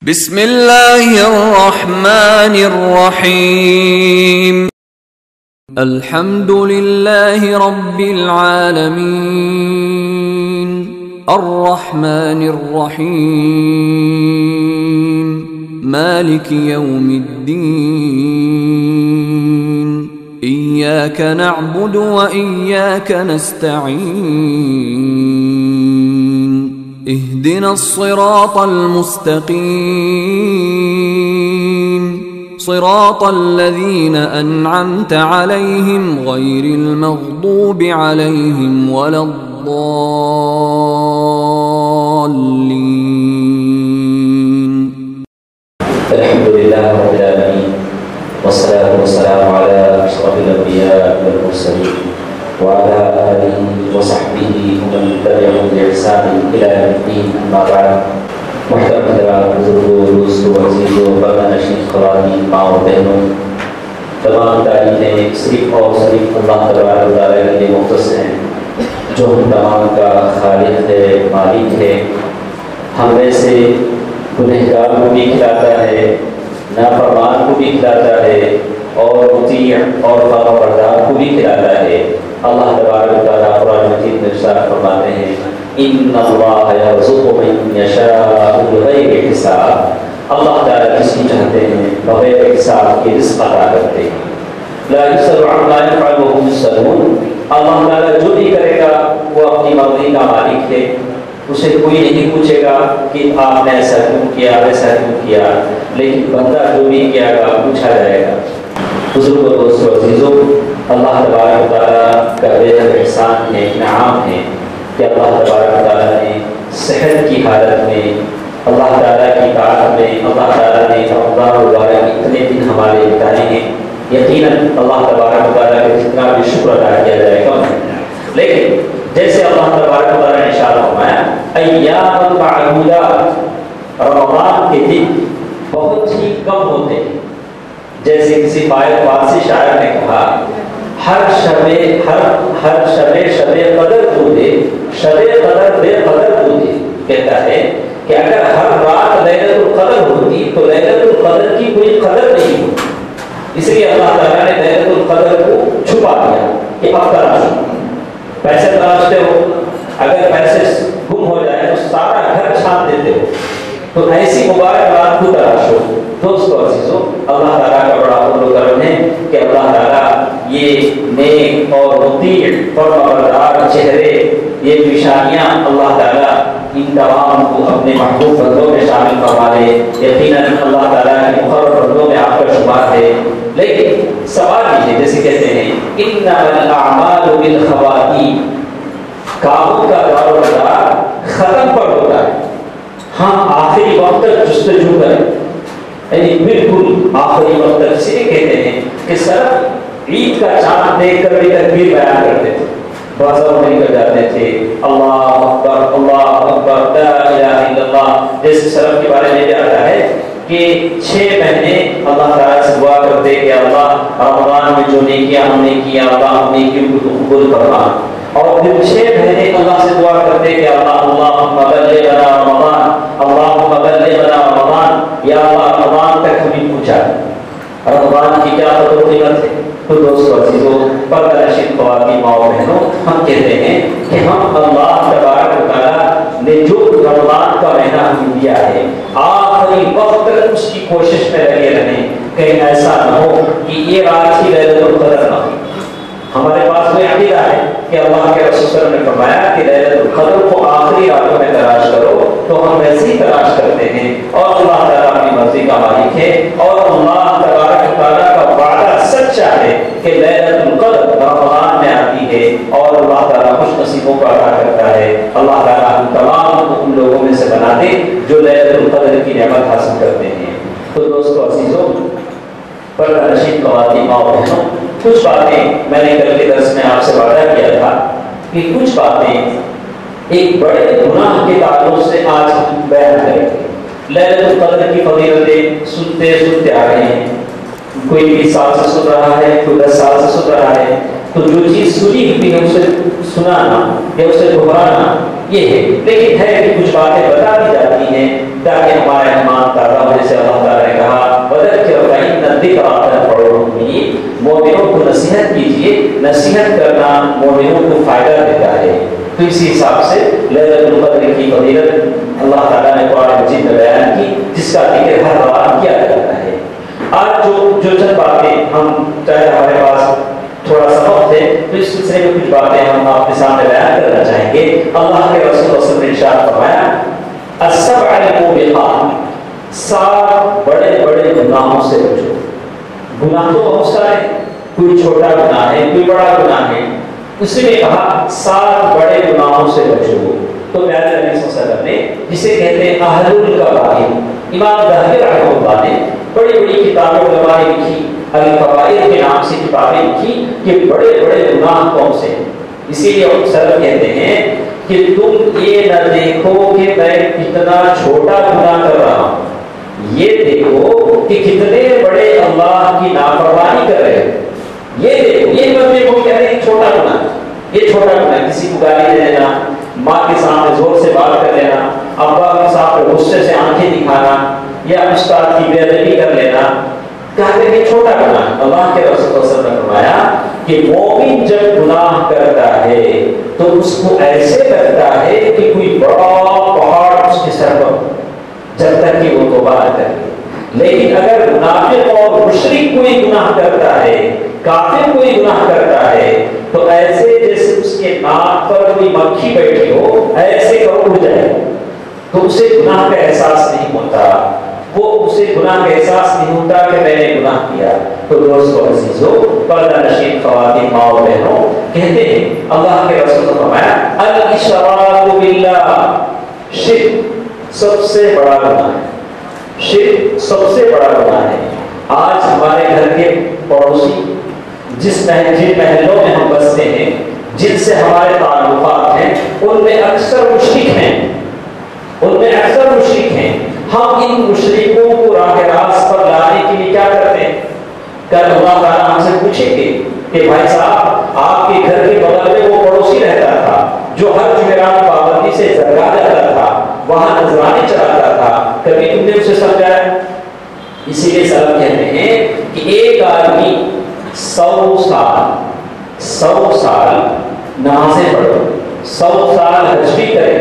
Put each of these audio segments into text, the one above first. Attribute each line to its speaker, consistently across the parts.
Speaker 1: بسم اللہ الرحمن الرحیم الحمد للہ رب العالمین الرحمن الرحیم مالک یوم الدین ایاک نعبد و ایاک نستعین اهدنا الصراط المستقيم صراط الذين أنعمت عليهم غير المغضوب عليهم ولا الضالين.
Speaker 2: الحمد لله رب العالمين والصلاة والسلام على أشرف الأنبياء والمرسلين وعلى آله وصحبه ومن تبعهم بإحسان إلى يوم الدين. أما بعد محترم حضرات بزرگوں دوستوں عزیزوں برادران نشین خواتین ماں و بہنوں، تمام تعریفیں صرف اور صرف اللہ تبارک و تعالیٰ کے لیے مختص ہیں جو ہم تمام کا خالق ہے، مالک ہے. ہم میں سے گنہگار کو بھی کھلاتا ہے، نافرمان کو بھی کھلاتا ہے، اور مطیع اور فرمانبردار کو بھی کھلاتا ہے. اللہ تبارک و تعالیٰ قرآن مجید میں ارشاد فرماتے ہیں ان اللہ یرزق من یشاء بغیر حساب. اللہ تعالیٰ جس کی چاہتے ہیں بغیر حساب کے رزق عطا کرتے ہیں. لا یسأل عما یفعل وهم یسألون. اللہ تعالیٰ جو بھی کرے گا وہ اپنی مرضی کا مالک ہے، اسے کوئی نہیں پوچھے گا کہ آپ نے ایسا کیوں کیا ایسا کیوں کیا، لیکن بندہ جو بھی کیا گا پوچھا جائے گا. بزرگوں دوستوں عزیزوں، اللہ تبارک و تعالیٰ کا بے حد احسان ہے، انعام ہے کہ اللہ تبارک و تعالیٰ نے صحت کی حالت میں، اللہ تعالیٰ کی طاعت میں، اللہ تعالیٰ نے رمضان المبارک کے اتنے دن ہمارے بتائے ہیں. یقیناً اللہ تبارک و تعالیٰ کا جتنا بھی شکر ادا کیا جائے گا. لیکن جیسے اللہ تبارک و تعالیٰ نے ارشاد فرمایا ایام معدودات، رمضان کے دن بہت ہی کم ہوتے ہیں. جیسے کسی فارسی شاعر نے کہا ہر شب قدر بودے شب قدر بے قدر بودے. کہتا ہے کہ اگر ہر رات لیلۃ القدر ہوتی تو لیلۃ القدر کی کوئی قدر نہیں ہوتی. اس لیے اللہ تعالیٰ نے لیلۃ القدر کو چھپا دیا کہ اب تلاش پیسے تلاشتے ہو، اگر پیسے گم ہو جائے تو سارا گھر چھاپ دیتے ہو، تو ایسی مبارک رات کو تلاشو. دوستو عزیزو، اللہ تعالیٰ کا بڑا فضل و کرم ہے کہ اللہ تعالیٰ یہ نیک اور مطیع فرمانبردار چہرے، یہ نشانیاں اللہ تعالیٰ ان تمام کو اپنے محبوب بندوں میں شامل فرما لے. یقیناً اللہ تعالیٰ کے مقرر بندوں میں آپ کا شمار ہے. لیکن سوال یہ ہے، جیسے کہتے ہیں انما الاعمال بالخواتیم، کاموں کا دار و مدار ختم پر ہوتا ہے. ہاں آخری وقت تک جستجو کریں، یعنی بالکل آخری وقت تک. اسے کہتے ہیں کہ صرف عید کا چاند دیکھ کر بھی تکبیر بیان کرتے تھے، بازاروں میں نکل جاتے تھے اللہ اکبر لا الہ الا اللہ. جیسے سلف کے بارے میں آتا ہے کہ 6 مہینے اللہ تعالیٰ سے دعا کرتے کہ اللہ رمضان میں جو نیکیاں ہم نے کیا اللہ ہم نیکیوں کو قبول فرما، اور پھر 6 مہینے اللہ سے دعا کرتے کہ اللہم بلغنا رمضان، اللہم بلغنا رمضان، یا اللہ رمضان تک ہمیں پہنچا. رمضان کی کیا قدر و قیمت ہے. تو دوستو عزیزوں، پردہ نشین خواتین ماں و بہنوں، ہم کہتے ہیں کہ ہم اللہ تبارک و تعالیٰ نے جو رمضان کا مہینہ ہمیں دیا ہے آخری وقت تک اس کی کوشش میں لگے رہیں. کہیں ایسا نہ ہو کہ یہ رات ہی لیلۃ القدر نہ ہو. ہمارے پاس میں عقیدہ ہے کہ اللہ کے رسول صلی اللہ علیہ وسلم نے فرمایا کہ لیلۃ القدر کو آخری راتوں میں تلاش کرو. تو ہم ویسے ہی تلاش کرتے ہیں، اور اللہ تعالیٰ اپنی مرضی کا مالک ہے، اور اللہ تبارک و تعالیٰ کا وعدہ سچا ہے کہ لیلۃ القدر رمضان میں آتی ہے، اور اللہ تعالیٰ خوش نصیبوں کو عطا کرتا ہے. اللہ تعالیٰ ہم تمام کو ان لوگوں میں سے بنا دے جو لیلۃ القدر کی نعمت حاصل کرتے ہیں. تو دوستو عزیزوں، پردہ نشین خواتین ماں و بہنوں، کچھ باتیں میں نے کل کے درس میں آپ سے وعدہ کیا تھا کہ کچھ باتیں ایک بڑے گناہ کے تعلق سے آج ہم بیان کریں گے. لیلۃ القدر کی فضیلتیں سنتے سنتے آ رہے ہیں. کوئی 20 سال سے سن رہا ہے، کوئی 10 سال سے سن رہا ہے. تو جو چیز سنی ہوئی ہے اسے سنانا یا اسے دہرانا یہ ہے. لیکن ہے کہ کچھ باتیں بتا دی جاتی ہیں تاکہ ہمارا ایمان تازہ مومنوں کو فائدہ دیتا ہے۔ تو اسی حساب سے لیلۃ القدر کی فضیلت اللہ تعالیٰ نے قرآن مجید میں بیان کی، جس کا ذکر ہر رات کیا جاتا ہے۔ آج جو چند باتیں ہم چاہے ہمارے پاس تھوڑا سا وقت ہے تو اس سلسلے میں کچھ باتیں ہم آپ کے سامنے بیان کرنا چاہیں گے۔ اللہ کے رسول صلی اللہ علیہ وسلم نے ارشاد فرمایا السبع الموبقات، 7 بڑے بڑے گناہوں سے بچو۔ گناہ تو بہت سارے، کوئی چھوٹا گناہ ہے کوئی بڑا گناہ ہے، اسی نے کہا 7 بڑے گناہوں سے بچو۔ تو پیارے نبی صلی اللہ علیہ وسلم نے جسے کہتے ہیں اہل الکبائر، امام ذہبی رحمہ اللہ نے بڑی بڑی کتابیں علماء نے لکھی، الکبائر کے نام سے کتابیں لکھی کہ بڑے بڑے گناہ کون سے ہیں۔ اسی لیے سلف کہتے ہیں کہ تم یہ نہ دیکھو کہ میں کتنا چھوٹا گناہ کر رہا ہوں، یہ دیکھو کہ کتنے بڑے اللہ کی نافرمانی کر رہے ہیں۔ یہ دیکھو، یہ مت دیکھو کہ ارے چھوٹا گناہ، یہ چھوٹا گناہ، کسی کو گالی دے دینا، ماں کے سامنے زور سے بات کر لینا، ابا کے سامنے غصے سے آنکھیں دکھانا، یا استاد کی بے ادبی کر لینا، کہتے ہیں چھوٹا گناہ۔ اللہ کے رسول صلی اللہ علیہ وسلم نے فرمایا کہ مومن جب گناہ کرتا ہے تو اس کو ایسے کرتا ہے کہ کوئی بڑا پہاڑ اس کے سر پر، جب تک کہ وہ توبہ نہ کرے۔ لیکن اگر منافق اور مشرک کوئی گناہ کرتا ہے، کافر کوئی گناہ کرتا ہے، تو ایسے جیسے اس کے ناک پر کوئی مکھی بیٹھی ہو، ایسے کہ اڑ جائے، تو اسے گناہ کا احساس نہیں ہوتا، وہ اسے گناہ کا احساس نہیں ہوتا کہ میں نے گناہ کیا۔ تو دوستو عزیزو، پردہ نشین خواتین ماں و بہنوں، کہتے ہیں اللہ کے رسول نے فرمایا الاشراک باللہ، شرک سب سے بڑا گناہ ہے، شرک سب سے بڑا گناہ ہے۔ آج ہمارے گھر کے پڑوسی جن محلوں میں ہم بستے ہیں، جن سے ہمارے تعلقات ہیں، ان میں اکثر مشرک ہیں، ہم ان مشرکوں کو راہ راست پر لانے کے لیے کیا کرتے ہیں؟ کل اللہ تعالیٰ ہم سے پوچھیں گے کہ بھائی صاحب آپ کے گھر کے بغل میں وہ پڑوسی رہتا تھا جو ہر جمعرات پابندی سے درگاہ جاتا تھا، وہاں نذرانے چڑھاتا تھا، کبھی تم نے اسے سمجھایا؟ اسی لیے سلف کہتے ہیں کہ ایک آدمی 100 سال نمازیں پڑھے، 100 سال حج بھی کرے،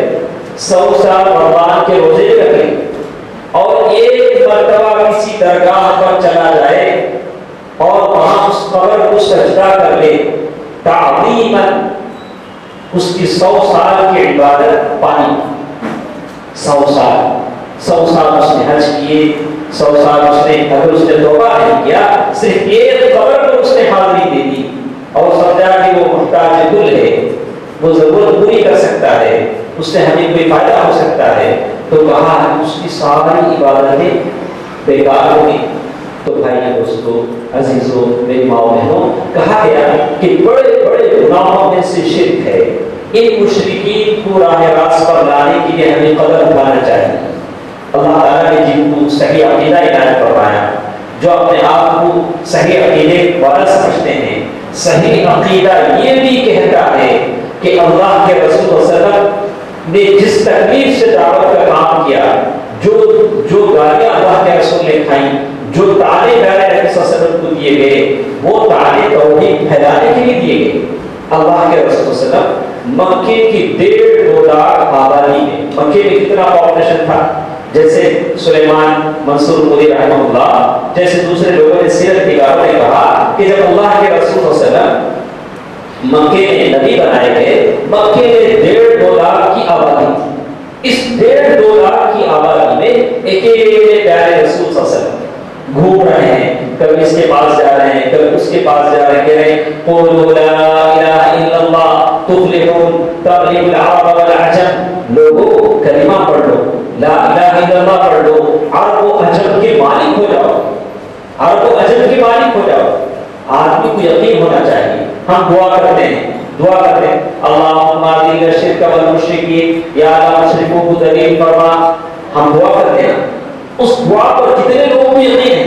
Speaker 2: 100 سال رمضان کے روزے بھی رکھے، اور ایک مرتبہ کسی درگاہ پر چلا جائے اور وہاں اس قبر کو سجدہ کر لے تعظیماً، اس کی 100 سال کی عبادت پانی۔ 100 سال اس نے حج کیے، 100 سال اس نے، اگر اس نے توبہ نہیں کیا، صرف ایک قبر پر اس نے حاضری دے دی اور سمجھا کہ وہ محتاج کل ہے، وہ ضرورت پوری کر سکتا ہے، اس سے ہمیں کوئی فائدہ ہو سکتا ہے، تو کہا اس کی ساری عبادتیں بیکار ہوگی۔ تو بھائی دوستو عزیزو میری ماں بہنوں، کہا گیا کہ بڑے بڑے گناہوں میں سے شرک ہے۔ ان مشرکین کو راہ راست پر لانے کے لیے ہمیں قدم اٹھانا چاہیے۔ اللہ تعالیٰ نے جن کو صحیح عقیدہ عنایت فرمایا، جو اپنے آپ کو صحیح عقیدے والا سمجھتے ہیں، صحیح عقیدہ یہ بھی کہتا ہے کہ اللہ کے رسول صلی اللہ علیہ وسلم نے جس تکلیف سے دعوت کا کام کیا، جو گالیاں اللہ کے رسول نے کھائیں، جو تعلیم پیارے نبی صلی اللہ علیہ وسلم کو دیے گئے، وہ تعلیم توحید پھیلانے کے لیے دیے گئے۔ اللہ کے رسول صلی اللہ علیہ وسلم مکے کی 1.5 لاکھ آبادی میں، مکے میں کتنا پاپولیشن تھا؟ جیسے سلیمان منصور مودی رحمہ اللہ جیسے دوسرے لوگوں نے سیرت نگاروں نے کہا کہ جب اللہ کے رسول صلی اللہ علیہ وسلم مکے میں نبی بنائے گئے، مکے میں 1.5 لاکھ کی آبادی تھی۔ اس 1.5 لاکھ کی آبادی میں ایک پیارے رسول صلی اللہ علیہ وسلم گھوم رہے ہیں، کبھی اس کے پاس جا رہے ہیں، کبھی اس کے پاس جا رہے ہیں، کہہ رہے ہیں قولوا لا الہ الا اللہ تفلحون تغلب العرب والعجم، لوگوں کلمہ پڑھ لو، لا الہ الا اللہ پڑھ لو، عرب و عجم کے مالک ہو جاؤ، عرب و عجم کے مالک ہو جاؤ۔ آدمی کو یقین ہونا چاہیے۔ ہم دعا کرتے ہیں اللہم اذل الشرک والمشرکین، یا اللہ مشرکوں کو ذلیل فرما، ہم دعا کرتے ہیں۔ اس دعا پر کتنے لوگوں کو یقین ہے؟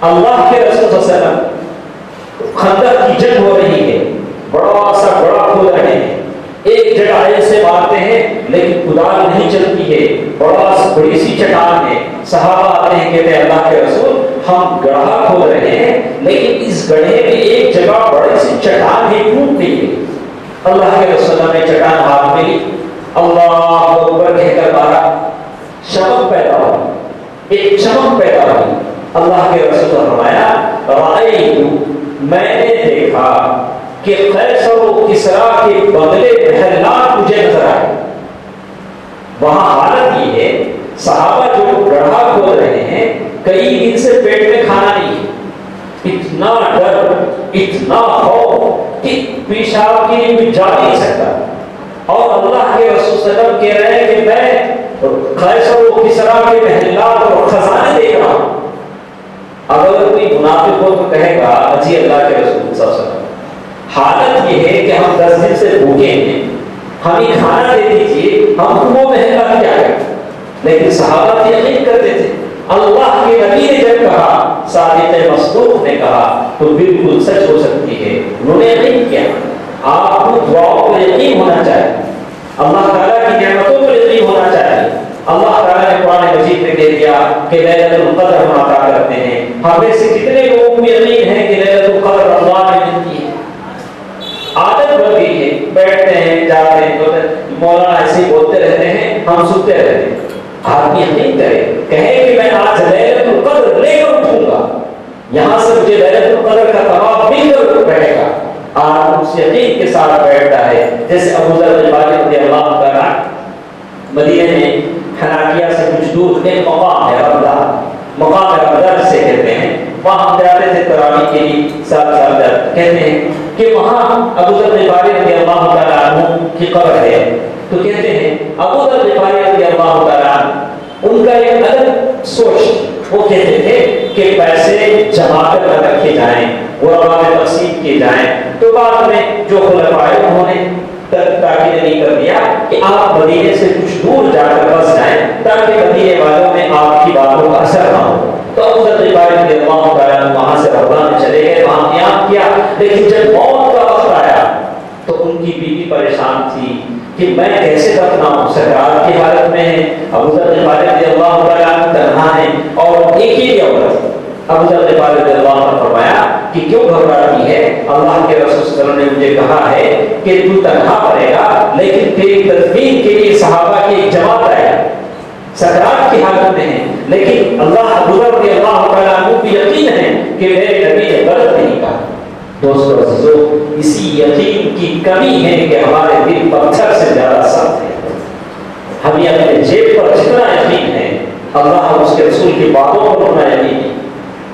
Speaker 2: اللہ کے رسول صلی اللہ علیہ وسلم خندق کی جنگ ہو رہی ہے، بڑا کھود رہے ہیں، ایک جگہ سے مارتے ہیں لیکن کدال نہیں چلتی ہے، بڑی سی چٹان ہے، صحابہ آتے ہیں، کہتے ہیں اللہ کے رسول ہم گڑھا کھود رہے ہیں لیکن اس گڑھے میں ایک جگہ بڑی سی چٹان ہی ٹوٹ نہیں گئی. اللہ کے رسول نے چٹان ہاتھ میں لی, اللہ اکبر کہہ کر مارا, چمک پیدا ہوئی, ایک چمک پیدا ہوئی. اللہ کے رسول نے فرمایا رأیت, میں نے دیکھا کہ قیصر و کسریٰ کے بنگلے محلات مجھے نظر آئے. وہاں حالت یہ ہے صحابہ جو گڑھا کھود رہے ہیں کئی دن سے پیٹ میں کھانا نہیں ہے, اتنا ڈر اتنا خوف کہ پیشاب کے لیے کوئی جا نہیں سکتا. اور اللہ کے رسول صلی اللہ علیہ وسلم کہہ رہے ہیں کہ میں قیصر و کسریٰ کے محلات اور خزانے دیکھ رہا ہوں. اگر کوئی منافق ہو تو کہے گا اجی اللہ کے رسول صلی اللہ علیہ وسلم حالت یہ ہے کہ ہم 10 دن سے بھوکے ہیں, ہمیں کھانا دے دیجیے, ہم وہ محلات کیا کریں. لیکن صحابہ یقین کرتے تھے. اللہ کے نبی نے جب کہا, صادق مصدوق نے کہا تو بالکل سچ ہو سکتی ہے. انہوں نے یقین کیا. آپ کو دعاؤں پر یقین ہونا چاہیے, اللہ تعالیٰ کی نعمتوں پر یقین ہونا چاہیے. اللہ تعالیٰ نے قرآن مجید میں کہہ دیا کہ لیلۃ القدر ہم عطا کرتے ہیں. ہمیں سے کتنے لوگوں کو یقین ہے کہ لیلۃ القدر اللہ نے ملتی ہے؟ عادت بن گئی ہے, بیٹھتے ہیں جاتے ہیں تو مولانا ایسے بولتے رہتے ہیں, ہم سنتے رہتے ہیں. آدمی یقین کرے, کہے کہ میں آج لیلۃ القدر لے کر اٹھوں گا, یہاں سے مجھے لیلۃ القدر کا ثواب مل کر بیٹھے گا. آج اس یقین کے ساتھ بیٹھتا ہے جیسے ابو ذر غفاری رضی اللہ عنہ مدینے میں حناکیہ سے کچھ دور ایک مقام ہے ربدہ, مقام ربدہ جسے کہتے ہیں. وہاں ہم جاتے تھے تراویح کے لیے, ساتھ ساتھ کہتے ہیں کہ وہاں ابو ذر غفاری رضی اللہ تعالیٰ عنہ کی قبر ہے. تو کہتے ہیں ابو ذر غفاری رضی اللہ تعالیٰ عنہ ان کا ایک الگ سوچ, وہ کہتے تھے کہ پیسے جمع کر نہ رکھے جائیں, غربا میں تقسیم کیے جائیں. تو بعد میں جو خلفاء انہوں نے تاکید نہیں کر دیا کہ آپ مدینے سے کچھ دور جا کر بس جائیں تاکہ مدینے والوں میں آپ کی باتوں کا اثر نہ ہو. تو ابو ذر غفاری رضی اللہ تعالیٰ وہاں سے ربضہ میں چلے گئے, وہاں قیام کیا. لیکن جب موت کا وقت آیا تو ان کی بیوی پریشان تھی کہ میں کیسے دفناؤں, سکرات کی حالت میں ہے. ابو ذر غفاری رضی اللہ تعالیٰ تنہا ہے اور ایک ہی عورت. ابو ذر غفاری رضی اللہ عنہ نے فرمایا کہ کیوں گھبراتی ہے, اللہ کے رسول صلی اللہ علیہ وسلم نے مجھے کہا ہے کہ تو تنہا پڑے گا لیکن تیری تدفین کے لیے صحابہ کی ایک جماعت آئے گا, سکرات کی حالت میں ہے. لیکن اللہ ابو ذر رضی اللہ تعالیٰ عنہ کو یقین ہے کہ میرے نبی نے غلط نہیں کہا. دوستو عزیزو, اسی یقین کی کمی ہے کہ ہمارے دل پتھر سے زیادہ سخت ہے. ہمیں اپنے جیب پر جتنا یقین ہے اللہ اور اس کے رسول کی باتوں پر اتنا یقین ہے.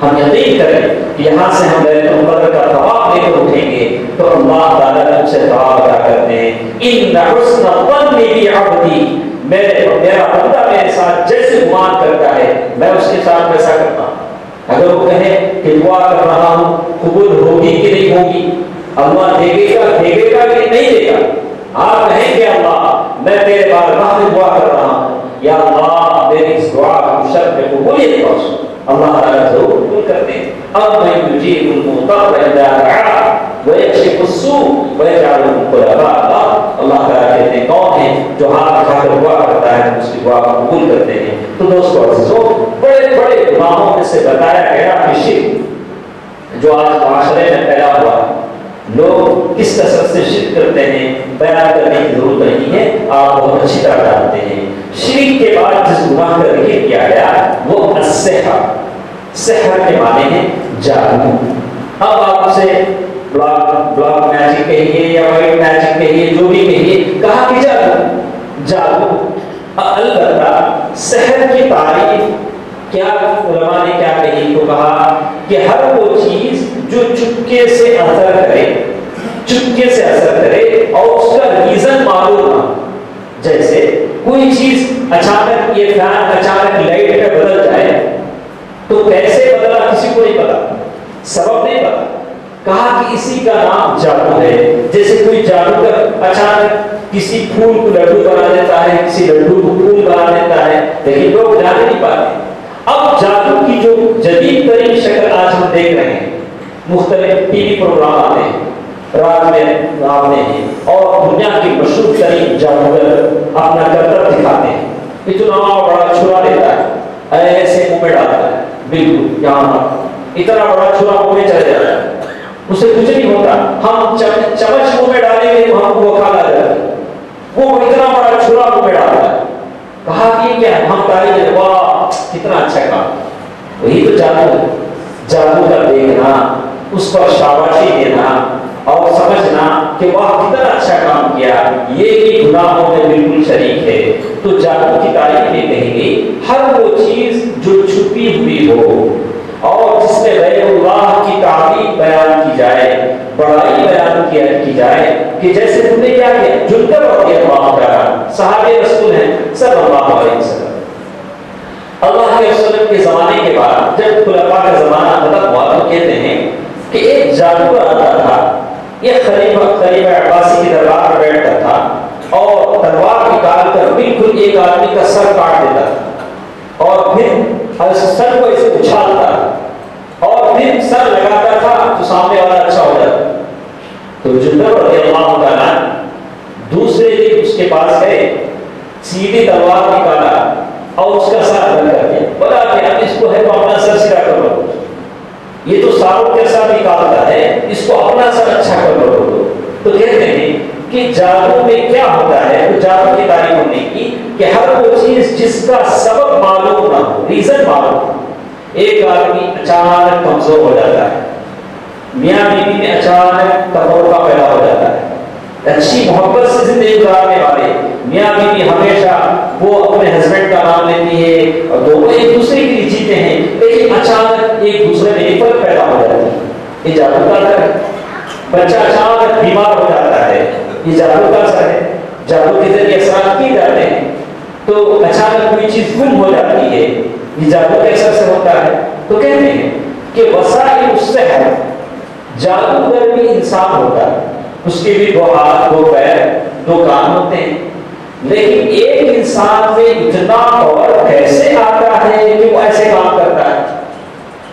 Speaker 2: ہم یقین کریں کہ یہاں سے ہم لیلۃ القدر کا ثواب لے کر اٹھیں گے تو اللہ تعالیٰ ہم سے ثواب ادا کرتے ہیں. ان حسن الظن بعبدی, میرا بندہ میرے ساتھ جیسے گمان کرتا ہے میں اس کے ساتھ ویسا کرتا ہوں. اگر وہ کہے کہ دعا کر رہا ہوں قبول ہوگی کہ نہیں ہوگی, اللہ دے گا کہ نہیں دے گا, آپ کہیں کہ اللہ میں تیرے بارگاہ میں دعا کر رہا ہوں, یا اللہ میری اس دعا کو شرط میں قبولیت بخش, اللہ تعالیٰ ضرور قبول کرتے ہیں. اب میں یجیب المضطر اذا دعا ویکشف السوء ویجعلکم خلفاء. اللہ تعالیٰ کہتے ہیں کون ہے جو ہاتھ اٹھا کر دعا کرتا ہے, اس کی دعا کو قبول کرتے ہیں. تو دوستو عزیزو, بڑے بڑے گناہوں میں سے بتایا گیا کہ شرک جو آج معاشرے میں پھیلا ہوا ہے, لوگ کس کثرت سے شرک کرتے ہیں بیان کرنے کی ضرورت نہیں ہے, آپ بہت اچھی طرح جانتے ہیں. شرک کے بعد جس گناہ کا ذکر کیا گیا وہ السحر, سحر کے معنی ہے جادو. اب آپ سے بلاک میجک کہیے یا وائٹ میجک کہیے, جو بھی کہیے, کہا کہ جادو. البتہ سحر کی تعریف کیا علماء نے کیا کہی, تو کہا کہ ہر وہ چیز جو چپکے سے اثر کرے اور اس کا ریزن معلوم نہ. جیسے کوئی چیز اچانک, یہ فین اچانک لائٹ پہ بدل جائے تو کیسے بدلا کسی کو نہیں پتا, سبب نہیں پتا. کہا کہ اسی کا نام جادو ہے. جیسے کوئی جادوگر اچانک کسی پھول کو لڈو بنا دیتا ہے, کسی لڈو کو پھول بنا دیتا ہے, لیکن لوگ جان نہیں پاتے. اب جادو کی جو جدید ترین شکل آج ہم دیکھ رہے ہیں, مختلف ٹی وی پروگرام آتے ہیں, رات میں آتے ہیں اور دنیا کے مشہور ترین جادوگر اپنا کرتب دکھاتے ہیں. اتنا بڑا چھڑا لیتا ہے, ایسے منہ میں ڈالتا ہے, بالکل یہاں اتنا بڑا چھرا منہ میں چلے جاتا ہے، اسے کچھ نہیں ہوتا. ہم چمچ منہ میں ڈالیں گے تو ہم وہ کھا جاتا ہے، وہ اتنا بڑا چھرا منہ میں ڈالتا ہے. کہا کہ کیا ہم تالی دے واہ کتنا اچھا کام. وہی تو جادو، جادو کا دیکھنا، اس پر شاباشی دینا اور سمجھنا کہ واہ کتنا اچھا کام کیا، یہ بھی گناہوں میں بالکل شریک ہے. تو جادو کی تعریف میں کہیں گے ہر وہ چیز جو چھپی ہوئی ہو اور جس میں غیر اللہ کی تعریف بیان کی جائے، بڑائی بیان کی جائے. کہ جیسے تم نے کیا کیا، جندب رضی اللہ عنہ صحابہ رسول ہیں صلی اللہ علیہ وسلم. اللہ کے رسول کے زمانے کے بعد جب خلفاء کا زمانہ ختم ہوا تو کہتے ہیں کہ ایک جادوگر آتا تھا، یہ خلیفہ عباسی کی دربار پر بیٹھتا تھا اور تلوار نکال کر بالکل ایک آدمی کا سر کاٹ دیتا تھا اور پھر سر کو اسے اچھالتا اور پھر سر لگاتا تھا تو سامنے والا اچھا ہو جاتا. تو جندب رضی اللہ تعالیٰ دوسرے دن اس کے پاس گئے، سیدھی تلوار نکالا اور اس کا سر بند کر دیا. بتا کہ اب اس کو ہے تو اپنا سر سیدھا کر لو، یہ تو ساروں کے سر نکالتا ہے، اس کو اپنا سر اچھا کر لو. تو کہتے ہیں کہ جادو میں کیا ہوتا ہے، تو جادو کی تعریف ہم نے کی کہ ہر وہ چیز جس کا سبب معلوم نہ ہو، ریزن معلوم نہ ہو. ایک آدمی اچانک کمزور ہو جاتا ہے، میاں بیوی میں اچانک تفرقہ پیدا ہو جاتا ہے. اچھی محبت سے زندگی گزارنے والے میاں بیوی ہمیشہ وہ اپنے ہسبینڈ کا نام لیتی ہے اور دونوں ایک دوسرے کے لیے جیتے ہیں، لیکن اچانک ایک دوسرے میں نفرت پیدا ہو جاتی ہے. یہ جادو کا اثر ہے. بچہ اچانک بیمار ہو جاتا ہے، یہ جادو کا اثر ہے. جادو کے ذریعے اثرات کیے جاتے ہیں. تو اچانک کوئی چیز گم ہو جاتی ہے، یہ جادو کے اثر سے ہوتا ہے. تو کہتے ہیں کہ وسائل اس سے ہے. جادوگر بھی انسان ہوتا ہے، اس کے بھی دو ہاتھ، دو پیر، دو کان ہوتے ہیں، لیکن ایک انسان میں اتنا پاور کیسے آتا ہے کہ وہ ایسے کام کرتا ہے؟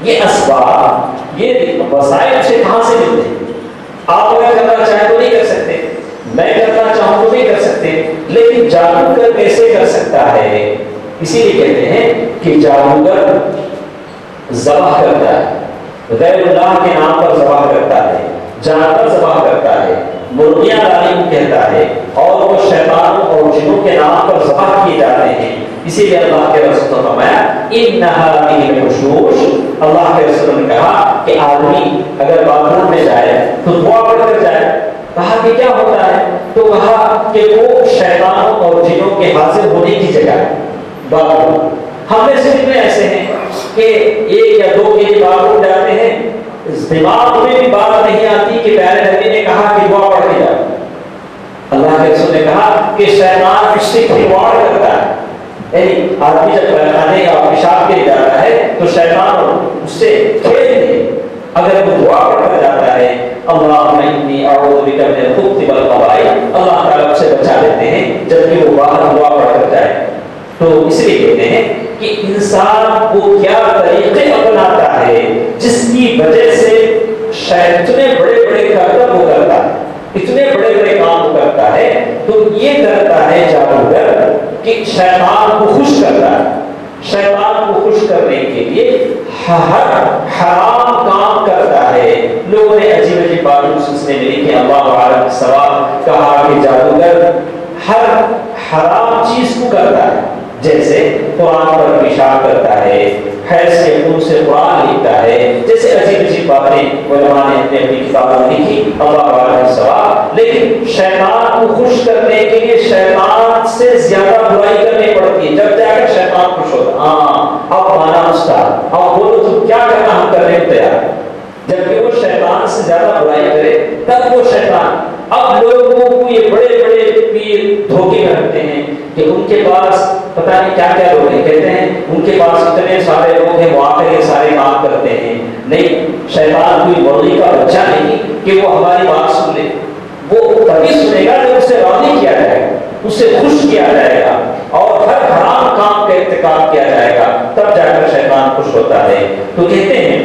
Speaker 2: یہ اسباب، یہ وسائل سے کہاں سے ملتے ہیں؟ آپ اگر کرنا چاہیں تو نہیں کر سکتے، میں کرنا چاہوں تو نہیں کر سکتے، لیکن جادوگر کیسے کر سکتا ہے؟ اسی لیے کہتے ہیں کہ جادوگر ذبح کرتا ہے، غیر اللہ کے نام پر ذبح کرتا ہے، جانور ذبح کرتا ہے، مرغیاں لانے کو کہتا ہے، اور وہ شیطانوں اور جنوں کے نام پر ذبح کیے جاتے ہیں. اسی لیے اللہ کے رسول نے فرمایا انہا من الوشوش. اللہ کے رسول نے کہا کہ آدمی اگر باتھ روم میں جائے تو دعا پڑھ کر جائے. کہا کہ کیا ہوتا ہے؟ تو کہا کہ وہ شیطانوں اور جنوں کے حاضر ہونے کی جگہ ہے باتھ روم. ہم میں سے کتنے ایسے ہیں کہ ایک یا دو کے لیے باتھ روم جاتے ہیں، دماغ میں بھی بات نہیں آتی کہ پیارے نبی نے کہا کہ دعا پڑھ کے جاؤ. اللہ کے رسول نے کہا کہ شیطان اس سے کھلواڑ کرتا ہے. یعنی آدمی جب پیخانے یا پیشاب کے لیے جاتا ہے تو شیطان اس سے کھیلتے. اگر وہ دعا پڑھ کر جاتا ہے اللہم انی اعوذ بک من الخبث والخبائث، اللہ تعالیٰ اسے بچا لیتے ہیں جبکہ وہ باہر دعا پڑھ کر جائے. تو اس لیے کہتے ہیں کہ انسان کو کیا طریقے اپناتا ہے جس کی وجہ سے اتنے بڑے بڑے کرتب وہ کرتا ہے، اتنے بڑے بڑے کام وہ کرتا ہے. تو یہ کرتا ہے جادوگر کہ شیطان کو خوش کرتا ہے. شیطان کو خوش کرنے کے لیے ہر حرام کام کرتا ہے. لوگوں نے عجیب عجیب باتیں سننے ملی کہ اللہ عالم ثواب کہا کہ جادوگر ہر حرام چیز کو کرتا ہے، جیسے قرآن پر پیشاب کرتا ہے، حیض کے خون سے قرآن لکھتا ہے، جیسے عجیب عجیب باتیں علماء نے اپنی کتابوں میں لکھی اللہ علیہ ثواب. لیکن شیطان کو خوش کرنے کے لیے شیطان سے زیادہ برائی کرنی پڑتی ہے، جب جا کر شیطان خوش ہوتا. ہاں اب مانا استاد، اب بولو تو کیا کرنا ہم کرنے کو تیار. جبکہ وہ شیطان سے زیادہ برائی کرے تب وہ شیطان. اب لوگوں کو یہ بڑے بڑے پیر دھوکے میں رکھتے ہیں کہ ان کے پاس پتہ نہیں کیا کیا لوگ ہیں، کہتے ہیں ان کے پاس اتنے سارے لوگ ہیں وہ آ کر یہ سارے کام کرتے ہیں. نہیں، شیطان کوئی مرغی کا بچہ نہیں کہ وہ ہماری بات سن لے. وہ تبھی سنے گا جب اسے راضی کیا جائے گا، اسے خوش کیا جائے گا اور ہر حرام کام کا ارتکاب کیا جائے گا، تب جا کر شیطان خوش ہوتا ہے. تو کہتے ہیں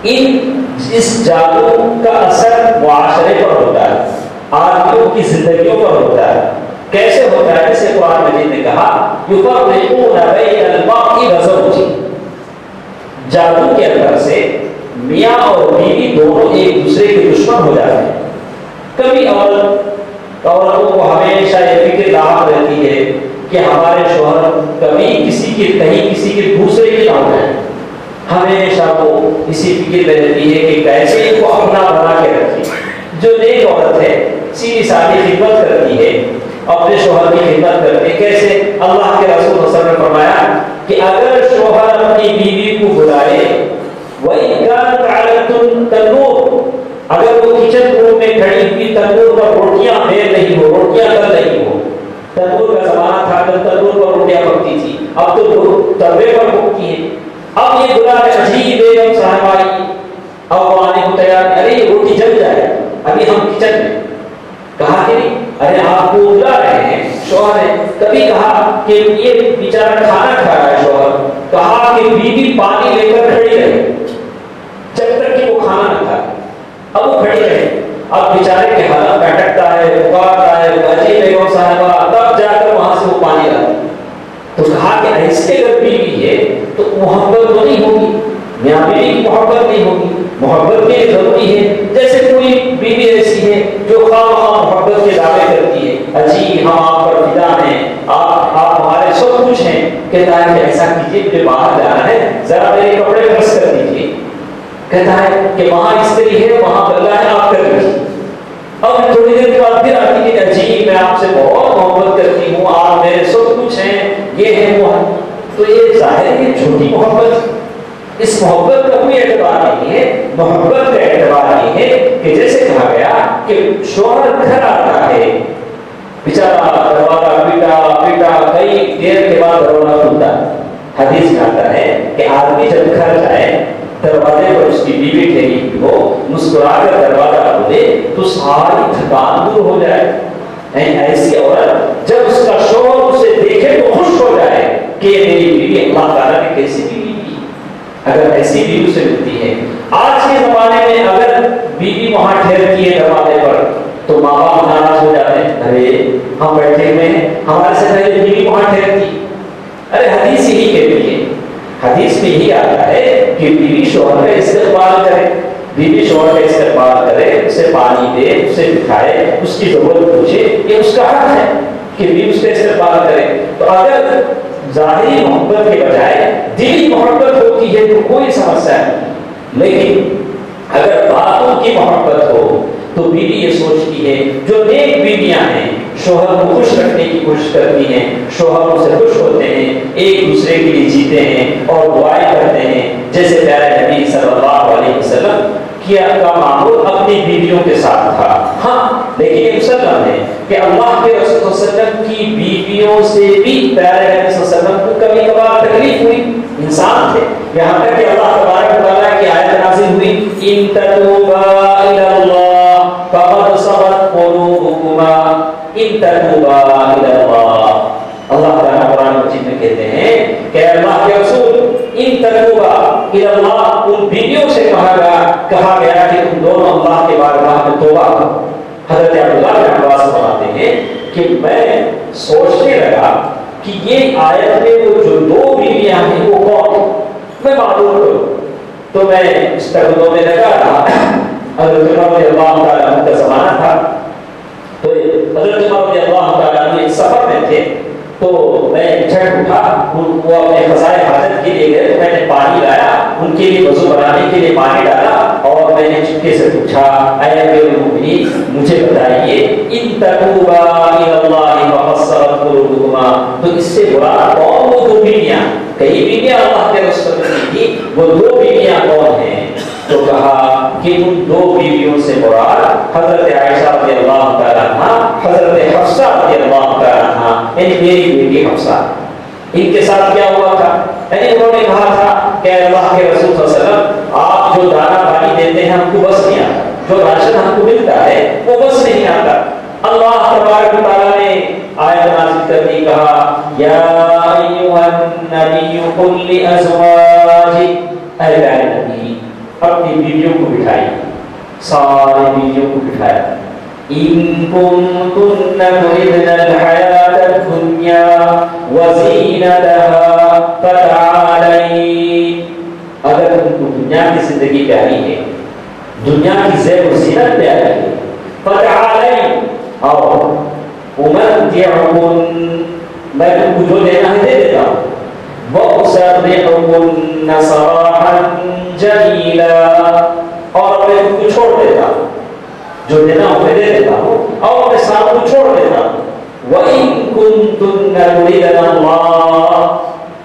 Speaker 2: اس جادو کا اثر معاشرے پر ہوتا ہے، آدمیوں کی زندگیوں پر ہوتا ہے. کیسے ہوتا ہے؟ جیسے قرآن مجید نے کہا یفرقون بین المرء وزوجہ، جادو کے اندر سے میاں اور بیوی دونوں ایک دوسرے کے دشمن ہو جاتے ہیں. کبھی عورتوں کو ہمیشہ یہ فکر لاحق رہتی ہے کہ ہمارے شوہر کبھی کسی کے دوسرے کی نہ ہو جائیں. ہمیشہ وہ اسی فکر میں رہتی ہے کہ کیسے ان کو اپنا بنا کے رکھے. جو نیک عورت ہے سیدھی سادھی خدمت کرتی ہے, اپنے شوہر کی خدمت کرتے ہیں. کیسے؟ اللہ کے رسول صلی اللہ علیہ وسلم نے فرمایا کہ اگر شوہر اپنی بیوی کو بلائے وَإِنْ كَانَتْ عَلَى التَّنُّورِ, اگر وہ کچن روم میں کھڑی ہوئی تندور پر روٹیاں بیل رہی ہو, روٹیاں کر رہی ہو. تندور کا زمانہ تھا جب تندور پر روٹیاں پکتی تھی, اب تو توے پر پکتی ہیں. اب یہ بلا عجیب بیگم صاحب آئی, اب وہ آنے کو تیار, ارے یہ روٹی جل جائے, ابھی ہم کچن میں. کہا کہ نہیں, ارے آپ کو بلا رہے ہیں, شوہر ہے. کبھی کہا کہ یہ بیچارہ کھانا کھا رہا ہے شوہر, کہا کہ بیوی پانی لے کر کھڑی رہے جب تک کہ وہ کھانا نہ کھائے. اب وہ کھڑی رہے, اب بیچارے کے حالت بیٹھتا ہے, پکارتا ہے, بھاجی بیگم صاحبہ, تب جا کر وہاں سے وہ پانی لاتا. تو کہا کہ ایسے اگر بیوی ہے تو محبت تو نہیں ہوگی, میاں بیوی کی محبت نہیں ہوگی. محبت کے لیے ضروری ہے, جیسے کوئی بیوی ایسی ہے جو خواہ محبت کے دعوے کرتی ہے, اجی ہم آپ پر فدا ہیں, آپ ہمارے سب کچھ ہیں. کہتا ہے کہ ایسا کیجیے, مجھے باہر جانا ہے, ذرا میرے کپڑے پریس کر دیجیے. کہتا ہے کہ وہاں استری ہے, وہاں بلّا ہے, آپ کر لیجیے. اب تھوڑی دیر کے بعد پھر آتی ہے کہ جی میں آپ سے بہت محبت کرتی ہوں, آپ میرے سب کچھ ہیں, یہ ہے وہ ہے. تو یہ ظاہر ہے کہ جھوٹی محبت. اس محبت کا کوئی اعتبار نہیں ہے. محبت کا اعتبار یہ ہے کہ جیسے کہا گیا کہ شوہر گھر آتا ہے, بیچارہ دروازہ پیٹا کئی دیر کے بعد دروازہ کھلتا ہے. حدیث میں آتا ہے کہ آدمی جب گھر جائے دروازے پر اس کی بیوی ٹھہری ہوئی ہو, مسکرا کر دروازہ کھولے تو ساری تھکان دور ہو جائے. ایسی عورت جب اس کا شوہر اسے دیکھے تو خوش ہو جائے کہ یہ میری بیوی اللہ تعالیٰ نے کیسی بیوی دی. اگر ایسی بیوی اسے ملتی ہے. آج کے زمانے میں اگر بیوی وہاں ٹھہرتی ہے دروازے پر تو ماں باپ ناراض ہو جاتے ہیں, ارے ہم بیٹھے ہوئے ہیں, ہمارے سے پہلے بیوی وہاں ٹھہرتی. ارے حدیث یہی کہتی ہے, حدیث میں یہی آتا ہے کہ بیوی شوہر کا استقبال کرے, بیوی شوہر کا استقبال کرے, اسے پانی دے, اسے دکھائے, اس کی ضرورت پوچھے, یہ اس کا حق ہے کہ بیوی اس کا استقبال کرے. تو اگر ظاہری محبت کے بجائے دلی محبت ہوتی ہے تو کوئی سمسیا نہیں, لیکن اگر باتوں کی محبت ہو تو بیوی یہ سوچتی ہے, جو نیک بیویاں ہیں شوہر کو خوش رکھنے کی کوشش کرتی ہیں, شوہروں سے خوش ہوتے ہیں, ایک دوسرے کے لیے جیتے ہیں اور دعائیں کرتے ہیں, جیسے پیارے نبی صلی اللہ علیہ وسلم کا معمول اپنی بیویوں کے ساتھ تھا. ہاں لیکن یہ مسلم ہے کہ اللہ کے رسول صلی اللہ علیہ وسلم کی بیویوں سے بھی پیارے نبی صلی اللہ علیہ وسلم کو کبھی کبھار تکلیف ہوئی. انسان تھے, یہاں تک کہ اللہ تبارک و تعالیٰ کی آیت نازل ہوئی, ان تتوبا الی اللہ فقد صغت قلوبکما, ان تتوبا الی اللہ. اللہ تعالیٰ قرآن مجید میں کہتے ہیں کہ اللہ کے رسول ان تتوبا الی اللہ, ان بیویوں سے کہا گیا کہ تم دونوں اللہ کے بارگاہ میں توبہ کرو. حضرت عبداللہ بن عباس فرماتے ہیں کہ میں سوچنے لگا کہ یہ آیت میں وہ جو دو بیویاں ہیں وہ کون, میں معلوم کروں. تو میں اس تردوں میں لگا رہا. حضرت عمر رضی اللہ تعالیٰ عنہ کا زمانہ تھا, تو حضرت عمر رضی اللہ تعالیٰ عنہ ایک سفر میں تھے, تو میں جھٹ اٹھا, وہ اپنے خزائے حاجت کے لیے گئے, تو میں نے پانی لایا, ان کے لیے وضو بنانے کے لیے پانی ڈالا, اور میں نے چپکے سے پوچھا, اے امیر المؤمنین مجھے بتائیے, ان تتوبا الی اللہ فقد صغت قلوبکما, تو اس سے مراد کون وہ دو بیویاں؟ کئی بیویاں اللہ کے رسول کی تھی, وہ دو بیویاں کون ہیں؟ تو کہا کہ ان دو بیویوں سے مراد حضرت عائشہ رضی اللہ تعالیٰ عنہ, حضرت حفصہ رضی اللہ تعالیٰ عنہ, یعنی میری بیوی حفصہ. ان کے ساتھ کیا ہوا تھا؟ یعنی انہوں نے کہا تھا کہ اللہ کے رسول صلی اللہ علیہ وسلم آپ جو دانا پانی دیتے ہیں ہم کو بس نہیں آتا, جو راشن ہم کو ملتا ہے وہ بس نہیں آتا. اللہ تبارک و تعالیٰ نے آیت نازل کر دی, کہا یا ایھا النبی قل لازواجک, اے پیارے نبی اپنی بیویوں کو بٹھائیے, ساری بیویوں کو بٹھایا, ان کنتن تردن الحیاۃ الدنیا وزینتها فتعالین, اگر دنیا کی زندگی پیاری ہے، دنیا کی زیب و زینت پیاری ہے، فتعالین اور امتعکن میں تم کو جو دینا ہے دے دیتا ہوں، وَأُسَرِّحُكُنَّ سَرَاحًا جَمِيلًا اور میں تم کو چھوڑ دیتا ہوں، جو دینا ہوں میں دے دیتا ہوں اور میں ساتھ کو چھوڑ دیتا ہوں۔ وَإِن كُنتُنَّ تُرِدْنَ اللَّهَ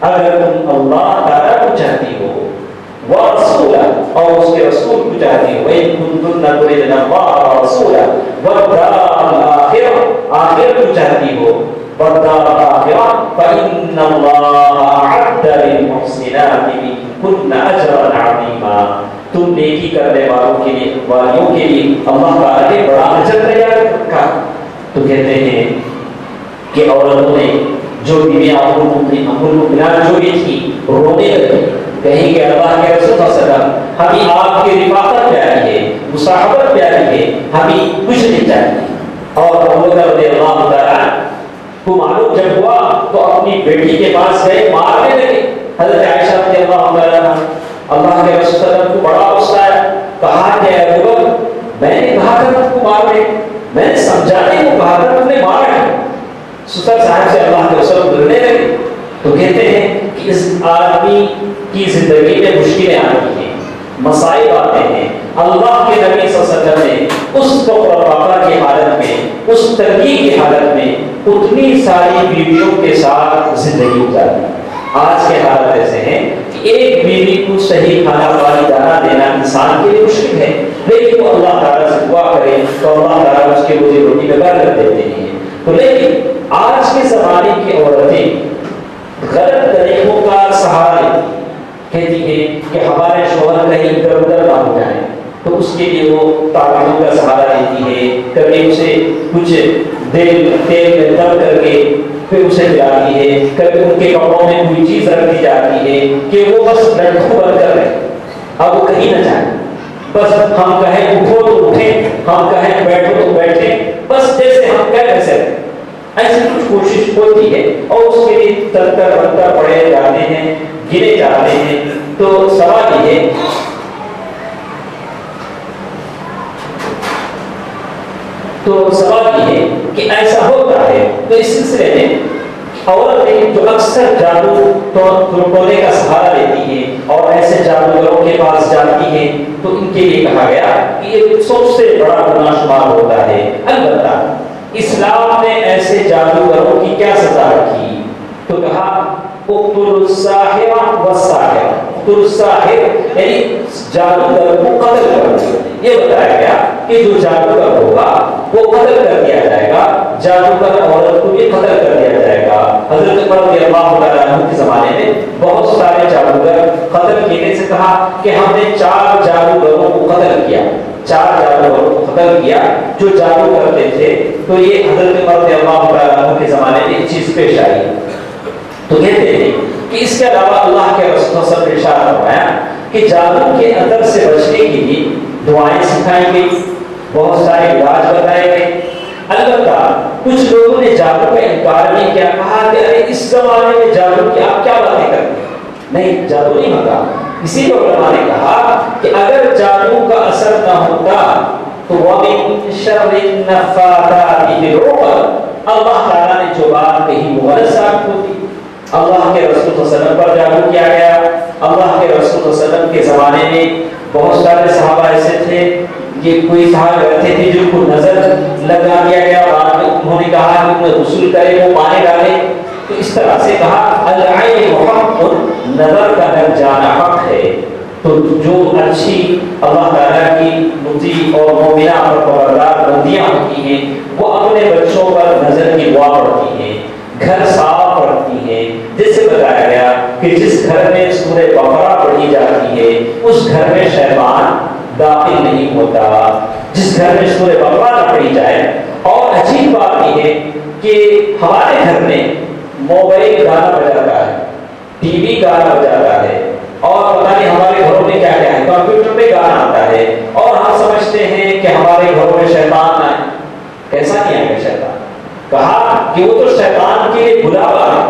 Speaker 2: اگر تم اللہ تعالیٰ کو چاہتی ہو، وَرَسُولَهُ اور اس کے رسول کو چاہتی ہو، وَإِن كُنتُنَّ تُرِدْنَ اللَّهَ وَرَسُولَهُ وَالدَّارَ الْآخِرَةَ آخرت کو چاہتی ہو، وَالدَّارَ الْآخِرَةَ فَإِنَّ اللَّهَ أَعَدَّ لِلْمُحْسِنَاتِ مِنكُنَّ أَجْرًا عَظِيمًا تم نیکی کرنے والوں کے لیے، والیوں کے لیے اللہ تعالیٰ نے بڑا اجر تیار رکھا۔ تو کہتے ہیں کہ عورتوں نے جو بیویاں جو بھی تھی رونے لگی، کہیں کہ اللہ کے رسول صلی اللہ علیہ وسلم ہمیں آپ کی رفاقت پیاری ہے، مصاحبت پیاری ہے، ہمیں کچھ نہیں چاہیے۔ اور ابو بکر رضی اللہ تعالیٰ کو معلوم جب ہوا تو اپنی بیٹی کے پاس گئے، مارنے لگے۔ حضرت عائشہ رضی اللہ تعالیٰ اللہ کے رسول صلی اللہ علیہ وسلم کو بڑا غصہ آیا، کہا کہ ابو بکر میں نے کہا تھا تم کو مارنے، میں نے سمجھانے کو کہا تھا تم نے مارا ہے۔ سسر صاحب سے اللہ کے رسول ڈرنے لگے۔ تو کہتے ہیں کہ اس آدمی کی زندگی میں مشکلیں آتی ہیں، مسائل آتے ہیں، اللہ کے نبی صلی اللہ علیہ وسلم نے اس فقر و فاقہ کی حالت میں، اس تنگی کی حالت میں اتنی ساری بیویوں کے ساتھ زندگی گزاری۔ آج کے حالت ایسے ہیں کہ ایک بیوی کو صحیح کھانا پانی دانا دینا انسان کے لیے مشکل ہے، لیکن وہ اللہ تعالیٰ سے دعا کرے تو اللہ تعالیٰ اس کے روزی روٹی میں برکت دیتے ہیں۔ تو لیکن آج کے زمانے کی عورتیں غلط طریقوں کا سہارا لیتی ہیں، کہتی ہیں کہ ہمارے شوہر کہیں ادھر ادھر نہ ہو جائیں، تو اس کے لیے وہ تعویذوں کا سہارا لیتی ہے، کبھی اسے کچھ تیل میں دم کر کے پھر اسے پلاتی ہے، کبھی ان کے کپڑوں میں کوئی چیز رکھ دی جاتی ہے کہ وہ بس لٹکو بن کر رہے، اب وہ کہیں نہ جائیں، بس ہم کہیں اٹھو تو اٹھیں، ہم کہیں بیٹھو تو بیٹھیں، بس جیسے ہم کہہ ویسے رہیں۔ ایسی کچھ کوشش ہوتی ہے اور اس کے لیے تنکر بنکر پڑے جاتے ہیں، گرے جاتے ہیں۔ تو سوال یہ ہے کہ ایسا ہوتا ہے تو اس سلسلے میں عورتیں جو اکثر جادو ٹونے کا سہارا لیتی ہیں اور ایسے جادوگروں کے پاس جاتی ہیں، تو ان کے لیے کہا گیا کہ یہ سب سے بڑا گناہ شمار ہوتا ہے۔ البتہ اسلام نے ایسے جادوگروں کی کیا سزا رکھی؟ تو کہا اقتلوا الساحر والساحرہ، اقتلوا الساحر یعنی جادوگر کو قتل کرو۔ یہ بتایا گیا کہ جو جادوگر ہوگا وہ قتل کر دیا جائے گا، جادوگر عورت کو بھی قتل کر دیا جائے گا۔ حضرت عمر رضی اللہ عنہ کے زمانے میں بہت سارے جادوگر قتل کینے سے کہا کہ ہم نے 4 جادوگروں کو قتل کیا، 4 جادوگروں کو قتل کیا جو جادو کرتے تھے۔ تو یہ حضرت عمر رضی اللہ عنہ کے زمانے میں ایک چیز پیش آئی۔ تو کہتے ہیں کہ اس کے علاوہ اللہ کے رسول صلی اللہ علیہ وسلم نے ارشاد فرمایا کہ جادو کے اثر سے بچنے کے لیے دعائیں سکھائی گئی، بہت سارے علاج بتائے گئے۔ البتہ کچھ لوگوں نے جادو کا انکار نہیں کیا، کہا کہ ارے اس زمانے میں جادو کی آپ کیا باتیں کرتے ہیں، نہیں جادو نہیں ہوتا۔ اسی لیے علماء نے کہا کہ اگر جادو کا اثر نہ ہوتا تو وَمِن شَرِّ النَّفَّاثَاتِ فِي الْعُقَدِ اللہ تعالیٰ نے جو بات کہی وہ غلط ثابت ہوتی۔ اللہ کے رسول صلی اللہ علیہ وسلم پر جادو کیا گیا۔ اللہ کے رسول صلی اللہ علیہ وسلم کے زمانے میں بہت سارے صحابہ ایسے تھے کہ کوئی صحابہ رہتے تھے جن کو نظر لگا دیا گیا، بعد میں انہوں نے کہا کہ انہیں غسل کرے وہ مارے ڈالے۔ تو اس طرح سے کہا العین حق، نظر کا لگ جانا حق ہے۔ تو جو اچھی اللہ تعالیٰ کی مطیع اور مومنہ اور پروردگار بندیاں ہوتی ہیں وہ اپنے بچوں پر نظر کی دعا پڑھتی ہیں، گھر صاف رکھتی ہیں۔ جیسے بتایا گیا کہ جس گھر میں سورہ بقرہ پڑھی جاتی ہے اس گھر میں شیطان داخل نہیں ہوتا، جس گھر میں سورہ بقرہ نہ پڑھی جائے۔ اور عجیب بات یہ ہے کہ ہمارے گھر میں موبائل گانا بجاتا ہے، ٹی وی گانا بجاتا ہے، اور پتہ نہیں ہمارے گھروں میں کیا کیا ہے، کمپیوٹر میں گانا آتا ہے، اور ہم سمجھتے ہیں کہ ہمارے گھروں میں شیطان آئے۔ کیسا نہیں آئے گا شیطان؟ کہا کہ وہ تو شیطان کے لیے بلاوا ہے،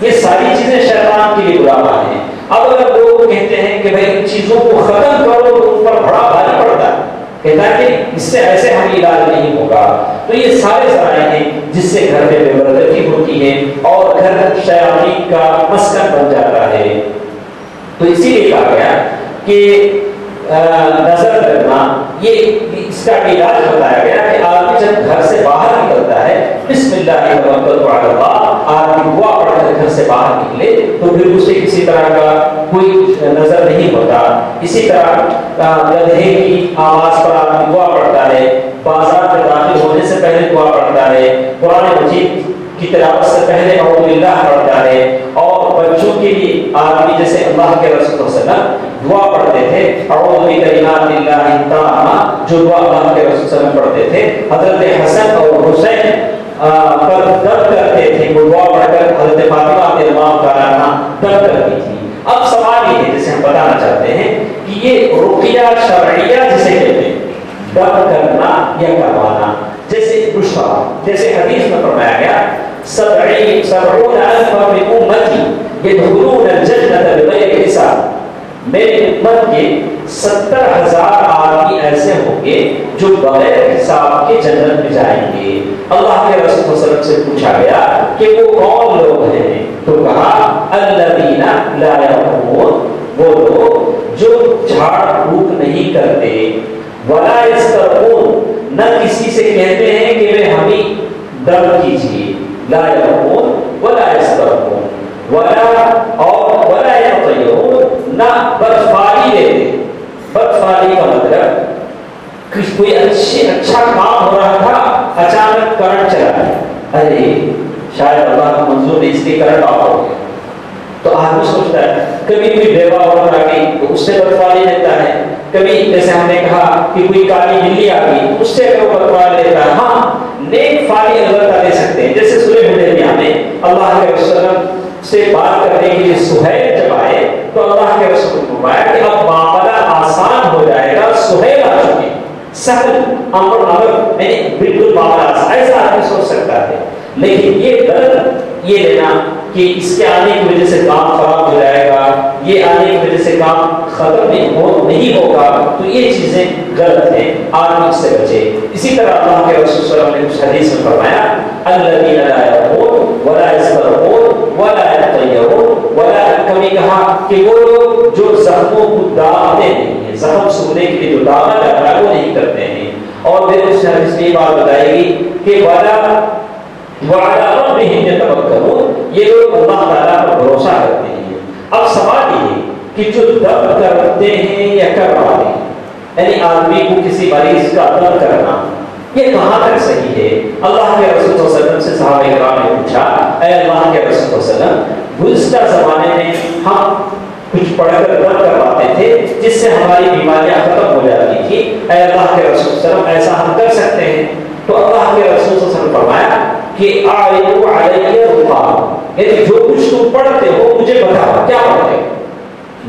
Speaker 2: یہ ساری چیزیں شیطان کے لیے بلاوا ہیں۔ اب اگر لوگ کہتے ہیں کہ بھائی ان چیزوں چیزوں کو ختم کرو تو ان پر بڑا بھاری پڑتا ہے، کہتا ہے کہ اس سے ایسے ہمیں علاج نہیں ہوگا۔ تو یہ سارے ذرائع ہیں جس سے گھر میں بے برکتی ہوتی ہے اور گھر شیاطین کا مسکن بن جاتا ہے۔ تو اسی لیے کہا گیا کہ نظر کرنا، یہ اس کا علاج بتایا گیا کہ آدمی جب گھر سے باہر نکلتا ہے بسم اللہ توکلت علی اللہ، آدمی دعا پڑھ کر گھر سے باہر نکلے تو پھر اسے کسی طرح کا کوئی نظر نہیں ہوتا۔ اسی طرح گدھے کی آواز پر آدمی دعا پڑھتا ہے، بازار میں داخل ہونے سے پہلے دعا پڑھتا ہے، قرآن مجید کی تلاوت سے پہلے اعوذ باللہ پڑھتا ہے، اور بچوں کے لیے آدمی جیسے اللہ کے رسول صلی اللہ علیہ وسلم دعا پڑھتے تھے اعوذ بکلمات اللہ التامہ، جو دعا اللہ کے رسول صلی اللہ علیہ وسلم پڑھتے تھے، حضرت حسن اور حسین پر درد کرتے تھے، وہ دعا پڑھ کر حضرت فاطمہ رضی اللہ تعالیٰ عنہا درد کرتی تھی۔ اب سوال یہ ہے جسے ہم بتانا چاہتے ہیں کہ یہ رقیہ شرعیہ جسے کہتے ہیں، درد کرنا یا کروانا، جیسے بشرا، جیسے حدیث میں فرمایا گیا 70,000 من امتی يدخلون الجنة بغیر حساب، میری امت کے 70,000 آدمی ایسے ہوں گے جو بغیر حساب کے جنت میں جائیں گے۔ اللہ کے رسول صلی اللہ علیہ وسلم سے پوچھا گیا کہ وہ کون لوگ ہیں، تو کہا الذین لا یقومون، وہ لوگ جو جھاڑ پھونک نہیں کرتے، ولا یسترقون، نہ کسی سے کہتے ہیں کہ وہ ہمیں درد کیجیے، لا یقومون ولا یسترقون، ولا یطیرون، نہ بدفعلی دیتے۔ بدفعلی کا مطلب کوئی اچھا کام ہو رہا تھا، اچانک کرنٹ چلا گیا، ارے شاید اللہ کا منظور ہے اس لیے کرنٹ آف ہو گیا، تو آدمی سوچتا ہے، کبھی کوئی بیوہ عورت آ گئی تو اس سے بدفعلی لیتا ہے، کبھی جیسے ہم نے کہا کہ کوئی کالی بلی آ گئی اس سے وہ بدفعلی لیتا ہے۔ ہاں نیک فعلی اللہ دے سکتے ہیں، جیسے سورہ حدیبیہ میں اللہ کے رسول سے بات کرنے کے لیے سہیل جب آئے تو اللہ کے رسول نے فرمایا کہ اب معاملہ آسان ہو جائے گا، سہیل آ چکے، سہل امر میں بالکل معاملہ آسان، ایسا آدمی سوچ سکتا ہے، لیکن یہ غلط یہ لینا کہ اس کے آنے کی وجہ سے کام خراب ہو جائے گا، یہ آنے کی وجہ سے کام ختم نہیں ہوگا، تو یہ چیزیں غلط ہیں، آدمی اس سے بچے۔ اسی طرح اللہ کے رسول صلی اللہ علیہ وسلم نے کچھ حدیث میں فرمایا الذین لا یقومون ولا یسترقون ولا یطیرون، ولا، کبھی کہا کہ وہ لوگ جو زخموں کو داغتے نہیں ہیں، زخم سونے کے لیے جو داغا جاتا ہے وہ نہیں کرتے ہیں، اور پھر اس حدیث میں یہ بات بتائی گئی کہ وعلی ربہم یتوکلون، یہ لوگ اللہ تعالیٰ پر بھروسہ کرتے ہیں۔ اب سوال یہ ہے کہ جو درد کرتے ہیں یا کرواتے ہیں، یعنی آدمی کو کسی مریض کا درد کرنا، یہ کہاں تک صحیح ہے؟ اللہ کے رسول صلی اللہ علیہ وسلم سے صحابہ کرام نے پوچھا، اے اللہ کے رسول صلی اللہ علیہ وسلم، گزشتہ زمانے میں ہم کچھ پڑھ کر درد کرواتے تھے جس سے ہماری بیماریاں ختم ہو جاتی تھی، اے اللہ کے رسول صلی اللہ علیہ وسلم ایسا ہم کر سکتے ہیں؟ تو اللہ کے رسول صلی اللہ علیہ وسلم نے فرمایا کہ اعرضوا علی رقاب، یعنی جو کچھ تم پڑھتے ہو مجھے بتاؤ کیا پڑھتے ہو،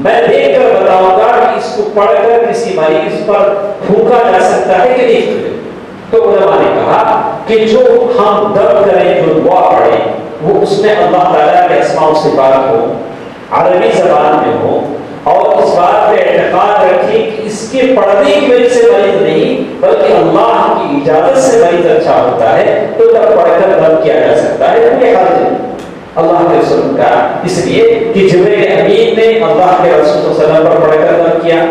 Speaker 2: میں دیکھ کر بتاؤں گا کہ اس کو پڑھ کر کسی مریض پر پھونکا جا سکتا ہے کہ نہیں۔ تو علماء نے کہا کہ جو ہم درد کریں، جو دعا پڑھیں، وہ اس میں اللہ تعالیٰ کے اسماء و صفات ہو، عربی زبان میں ہو، اور اس بات پہ اعتقاد رکھیں کہ اس کے پڑھنے کی وجہ سے مریض نہیں بلکہ اللہ کی اجازت سے مریض اچھا ہوتا ہے، تو تب پڑھ کر درد کیا جا سکتا ہے، یہ حرج نہیں اللہ کے رسول کا، اس لیے کہ جبریل امین نے اللہ کے رسول صلی اللہ علیہ وسلم پر پڑھ کر درد کیا،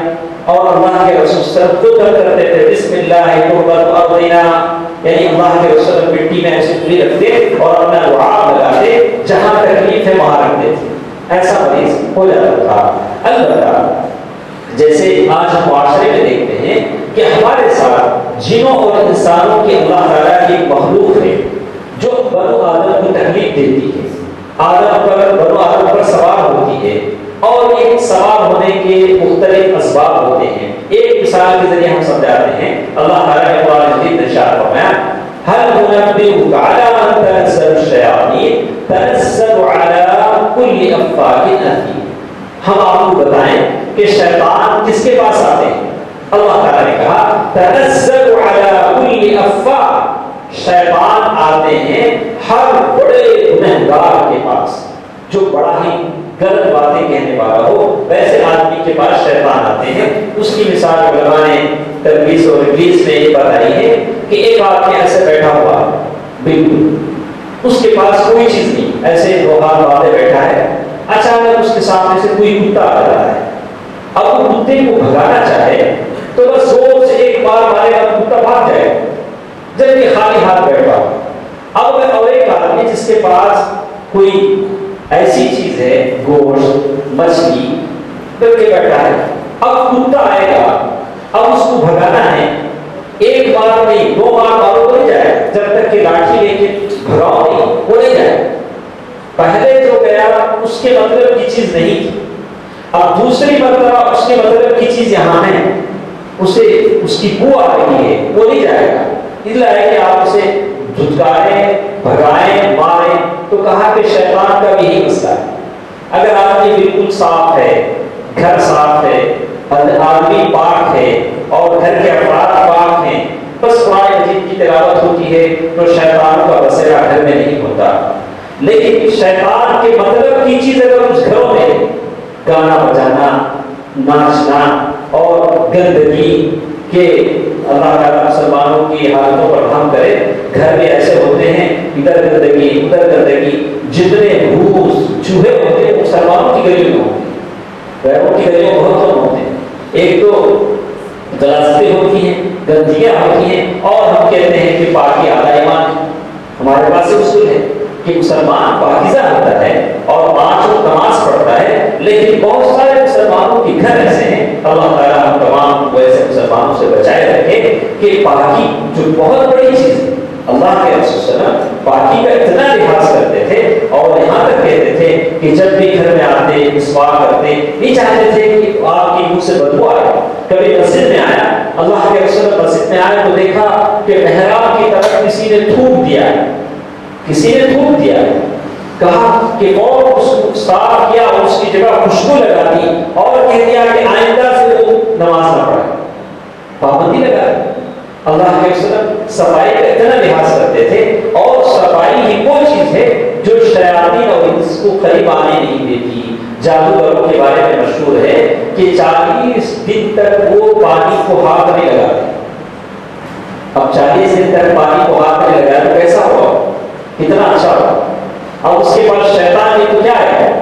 Speaker 2: اور اللہ کے رسول صلی اللہ علیہ وسلم خود درد کرتے تھے بسم اللہ تربت ارضنا، یعنی اللہ کے رسول مٹی میں ایسے پوری رکھتے اور اپنا لعاب لگاتے، جہاں تکلیف ہے وہاں رکھتے تھے، ایسا مریض ہو جاتا تھا۔ البتہ جیسے آج ہم معاشرے میں دیکھتے ہیں کہ ہمارے ساتھ جنوں اور انسانوں کی اللہ تعالیٰ کی ایک مخلوق ہے جو بنو آدم کو تکلیف دیتی ہے، بنو آدم پر سوار ہوتی ہے، اور یہ سوار ہونے کے مختلف اسباب ہوتے ہیں۔ ایک مثال کے ذریعے ہم سمجھاتے ہیں، اللہ تعالیٰ نے قرآن مجید میں ارشاد فرمایا هل ننبئك على من تنزل الشياطين تنزل على كل افاك اثيم، ہم آپ کو بتائیں کہ شیطان کس کے پاس آتے ہیں؟ اللہ تعالیٰ نے کہا تنزل على كل افاک، شیطان آتے ہیں ہر بڑے گنہگار کے پاس، جو بڑا ہی غلط باتیں کہنے والا ہو، ویسے آدمی کے پاس شیطان آتے ہیں. اس کی مثال علماء نے تلبیس اور ابلیس میں یہ بتائی ہے کہ ایک آدمی ایسے بیٹھا ہوا بالکل اس کے پاس کوئی چیز نہیں, ایسے دو ہاتھ باندھے بیٹھا ہے, اچانک اس کے سامنے سے کوئی کتا آ رہا ہے. اب وہ کتے کو بھگانا چاہے تو بس زور سے ایک بار مارے گا کتا بھاگ جائے, جبکہ خالی ہاتھ بیٹھا ہو. اب اور ایک آدمی جس کے پاس کوئی ایسی چیز ہے, گوشت مچھلی ڈر کے بیٹھا ہے, اب کتا آئے گا, اب اس کو بھگانا ہے, ایک بار نہیں 2 بار مارو تو نہیں جائے, جب تک کہ لاٹھی لے کے بھگاؤ نہیں وہ نہیں جائے. پہلے جو گیا اس کے مطلب کی چیز نہیں تھی, اب دوسری مرتبہ اس کے مطلب کی چیز یہاں ہے, اسے اس کی بو آ رہی ہے, وہ نہیں جائے گا. اس لیے کہ آپ اسے دھتکاریں, بھگائیں, ماریں. تو کہا کہ شیطان کا بھی یہی مسئلہ ہے. اگر آدمی بالکل صاف ہے, گھر صاف ہے, آدمی پاک ہے اور گھر کے افراد پاک ہیں, بس قرآن مجید کی تلاوت ہوتی ہے تو شیطان کا بسیرا گھر میں نہیں ہوتا. لیکن شیطان کے مطلب کی چیز اگر اس گھروں میں گانا بجانا, ناچنا اور گندگی کے اللہ تعالیٰ مسلمانوں کی حالتوں پر رحم کرے, گھر میں ایسے ہوتے ہیں ادھر گندگی ادھر گندگی, جتنے بھوس چوہے ہوتے ہیں مسلمانوں کی گلیوں میں ہوتے ہیں, غیروں کی گلیوں میں بہت کم ہوتے ہیں. ایک تو غلاظتیں ہوتی ہیں, گندگیاں ہوتی ہیں, اور ہم کہتے ہیں کہ پاکی آدھا ایمان ہے. ہمارے پاس اصول ہے کہ مسلمان پاکیزہ ہوتا ہے اور 5 وقت نماز پڑھتا ہے, لیکن بہت سارے مسلمانوں کے گھر ایسے ہیں, اللہ تعالیٰ ہم تمام کو ایسے مسلمانوں سے بچائے رکھے کہ پاکی جو بہت بڑی چیز ہے, اللہ کے رسول صلی اللہ علیہ وسلم پاکی کا اتنا لحاظ کرتے تھے اور یہاں تک کہتے تھے کہ جب بھی گھر میں آتے مسواک کرتے نہیں چاہتے تھے کہ آپ کی منہ سے بدبو آئے. کبھی مسجد میں آیا, اللہ کے رسول مسجد میں آئے تو دیکھا کہ محراب کی طرف کسی نے تھوک دیا, کسی نے تھوک دیا, کہا کہ اور اس کو صاف کیا اور اس کی جگہ خوشبو لگا دی اور کہہ دیا کہ آئندہ سے وہ نماز نہ پڑھے, پابندی لگا دی. اللہ کے رسول صفائی کا اتنا لحاظ کرتے تھے, اور صفائی ہی وہ چیز ہے جو شیاطین اور انس کو قریب آنے نہیں دیتی. جادوگروں کے بارے میں مشہور ہے کہ 40 دن تک وہ پانی کو ہاتھ نہیں لگاتے. اب 40 دن تک پانی کو ہاتھ نہیں لگایا تو کیسا ہوا, کتنا اچھا ہوا. اب اس کے بعد شیطان یہ تو کیا ہے,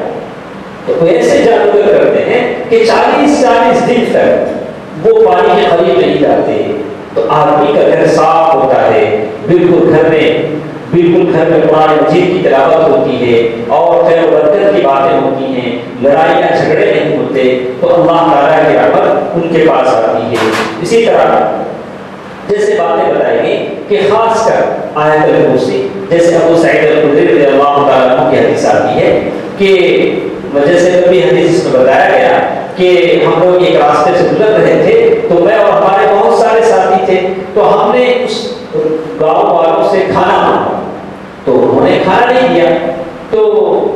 Speaker 2: تو ایسے جادوگر کرتے ہیں کہ 40 دن تک وہ پانی کے قریب نہیں جاتے. تو آدمی کا گھر صاف ہوتا ہے, بالکل گھر میں قرآن مجید کی تلاوت ہوتی ہے اور خیر و برکت کی باتیں ہوتی ہیں, لڑائی یا جھگڑے نہیں ہوتے, تو اللہ تعالیٰ کی رحمت ان کے پاس آتی ہے. اسی طرح جیسے باتیں بتائی گئی کہ خاص کر آیت الکرسی, جیسے ابو سعید الخدری رضی اللہ تعالیٰ عنہ کی حدیث آتی ہے کہ جیسے نبی حدیث میں بتایا گیا کہ ہم لوگ ایک راستے سے گزر رہے تھے, تو میں اور ہمارے بہت سارے ساتھی تھے, تو ہم نے اس گاؤں والوں سے کھانا مانگا, تو انہوں نے کھانا نہیں دیا. تو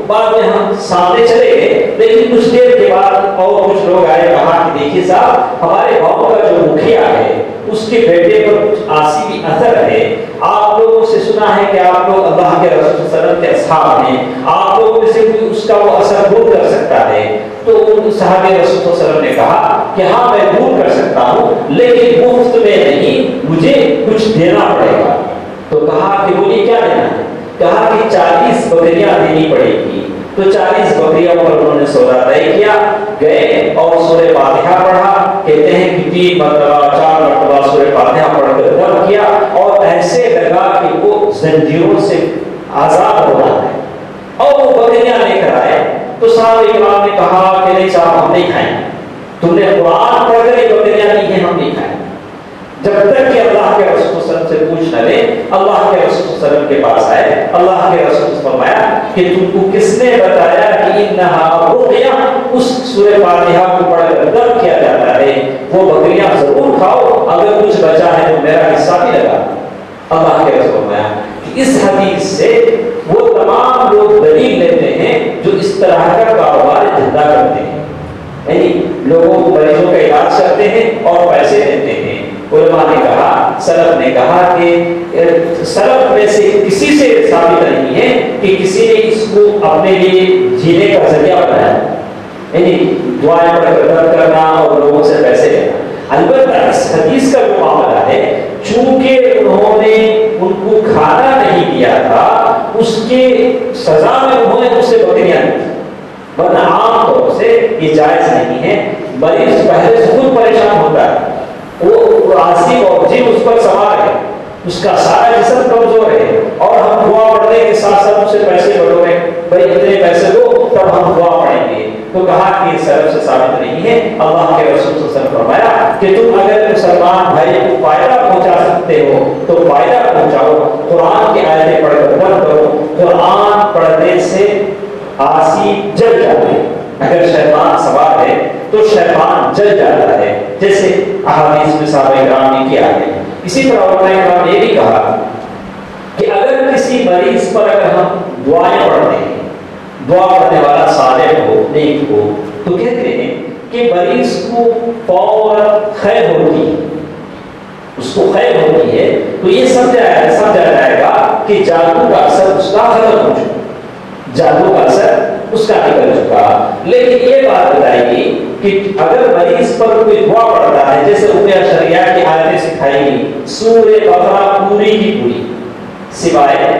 Speaker 2: بعد میں ہم سامنے چلے گئے, لیکن کچھ دیر کے بعد اور کچھ لوگ آئے, کہا کہ دیکھیے صاحب ہمارے گاؤں کا جو مکھیا ہے اس کے بیٹے پر کچھ عاصی اثر ہے, آپ لوگوں سے سنا ہے کہ آپ لوگ اللہ کے رسول صلی اللہ علیہ وسلم کے اصحاب ہیں, آپ لوگوں میں سے کوئی اس کا وہ اثر دور کر سکتا ہے. تو ان صحابہ رسول صلی اللہ علیہ وسلم نے کہا کہ ہاں میں دور کر سکتا ہوں, لیکن مفت میں نہیں, مجھے کچھ دینا پڑے گا. تو کہا کہ مجھے کیا دینا ہے, کہا کہ 40 بکریاں دینی پڑے گی. تو 40 بکریوں پر انہوں نے سودا طے کیا, گئے اور سورہ فاتحہ پڑھا. کہتے ہیں کہ 3 مرتبہ 4 مرتبہ سورہ فاتحہ پڑھ کر دم کیا, اور ایسے لگا کہ وہ زنجیروں سے آزاد ہو رہا ہے, اور وہ بکریاں لے کر آئے. تو صحابہ کرام نے کہا کہ نہیں صاحب ہم نہیں کھائیں, تم نے قرآن پڑھ کر یہ بکریاں لی ہیں, ہم نہیں کھائیں. جب تک کہ اللہ کے رسول صلی اللہ علیہ وسلم سے پوچھ نہ لے. اللہ کے رسول صلی اللہ علیہ وسلم کے پاس آئے, اللہ کے رسول نے فرمایا کہ تم کو کس نے بتایا کہ انہا رقیہ, اس سورہ فاتحہ کو پڑھ کر دم کیا جاتا ہے, وہ بکریاں ضرور کھاؤ, اگر کچھ بچا ہے تو میرا حصہ بھی لگا. اللہ کے رسول نے فرمایا کہ اس حدیث سے وہ تمام لوگ دلیل لیتے ہیں جو اس طرح کا کاروبار دھندا کرتے ہیں, یعنی لوگوں کو مریضوں کا علاج کرتے ہیں اور پیسے دیتے ہیں. علماء نے کہا, سلف نے کہا کہ سلف میں سے کسی سے ثابت نہیں ہے کہ کسی نے اس کو اپنے لیے جینے کا ذریعہ بنایا. یعنی دعائیں پڑھ کر درد کرنا اور لوگوں سے پیسے لینا۔ البتہ اس حدیث کا جو معاملہ ہے، چونکہ انہوں نے ان کو کھانا نہیں دیا تھا، اس کے سزا میں انہوں نے ان سے بکریاں دی، ورنہ عام طور سے یہ جائز نہیں ہے۔ مریض پہلے سے خود پریشان ہوتا ہے، وہ عاصی اور جن اس پر سوار ہے، اس کا سارا جسم کمزور ہے، اور ہم دعا پڑھنے کے ساتھ ساتھ اس سے پیسے بڑھو رہے، بھائی اتنے پیسے دو تب ہم دعا پڑھیں گے، تو کہا کہ سلف سے ثابت نہیں ہے۔ اللہ کے رسول صلی اللہ علیہ وسلم فرمایا کہ تم اگر مسلمان بھائی کو فائدہ پہنچا سکتے ہو تو فائدہ پہنچاؤ، قرآن کی آیتیں پڑھ کر دم کرو۔ قرآن پڑھنے سے عاصی جل جاتے ہیں، اگر شیطان سوار ہے تو شیطان جل جاتا ہے، جیسے احادیث میں صحابہ کرام نے کیا ہے۔ اسی طرح علماء کرام نے یہ بھی کہا کہ اگر کسی مریض پر اگر ہم دعائیں پڑھتے ہیں، دعا پڑھنے والا صالح ہو، نیک ہو، تو کہتے ہیں کہ مریض کو فوراً خیر ہوتی ہے، اس کو خیر ہوتی ہے، تو یہ سمجھا جائے گا کہ جادو کا اثر اس کا ختم ہو چکا، جادو کا اثر اس کا نکل چکا۔ لیکن یہ بات بتائیے کہ اگر مریض پر کوئی دعا پڑھتا ہے، جیسے رقیہ شرعیہ کی آیتیں سکھائی گئی، سورہ بقرہ پوری کی پوری سوائے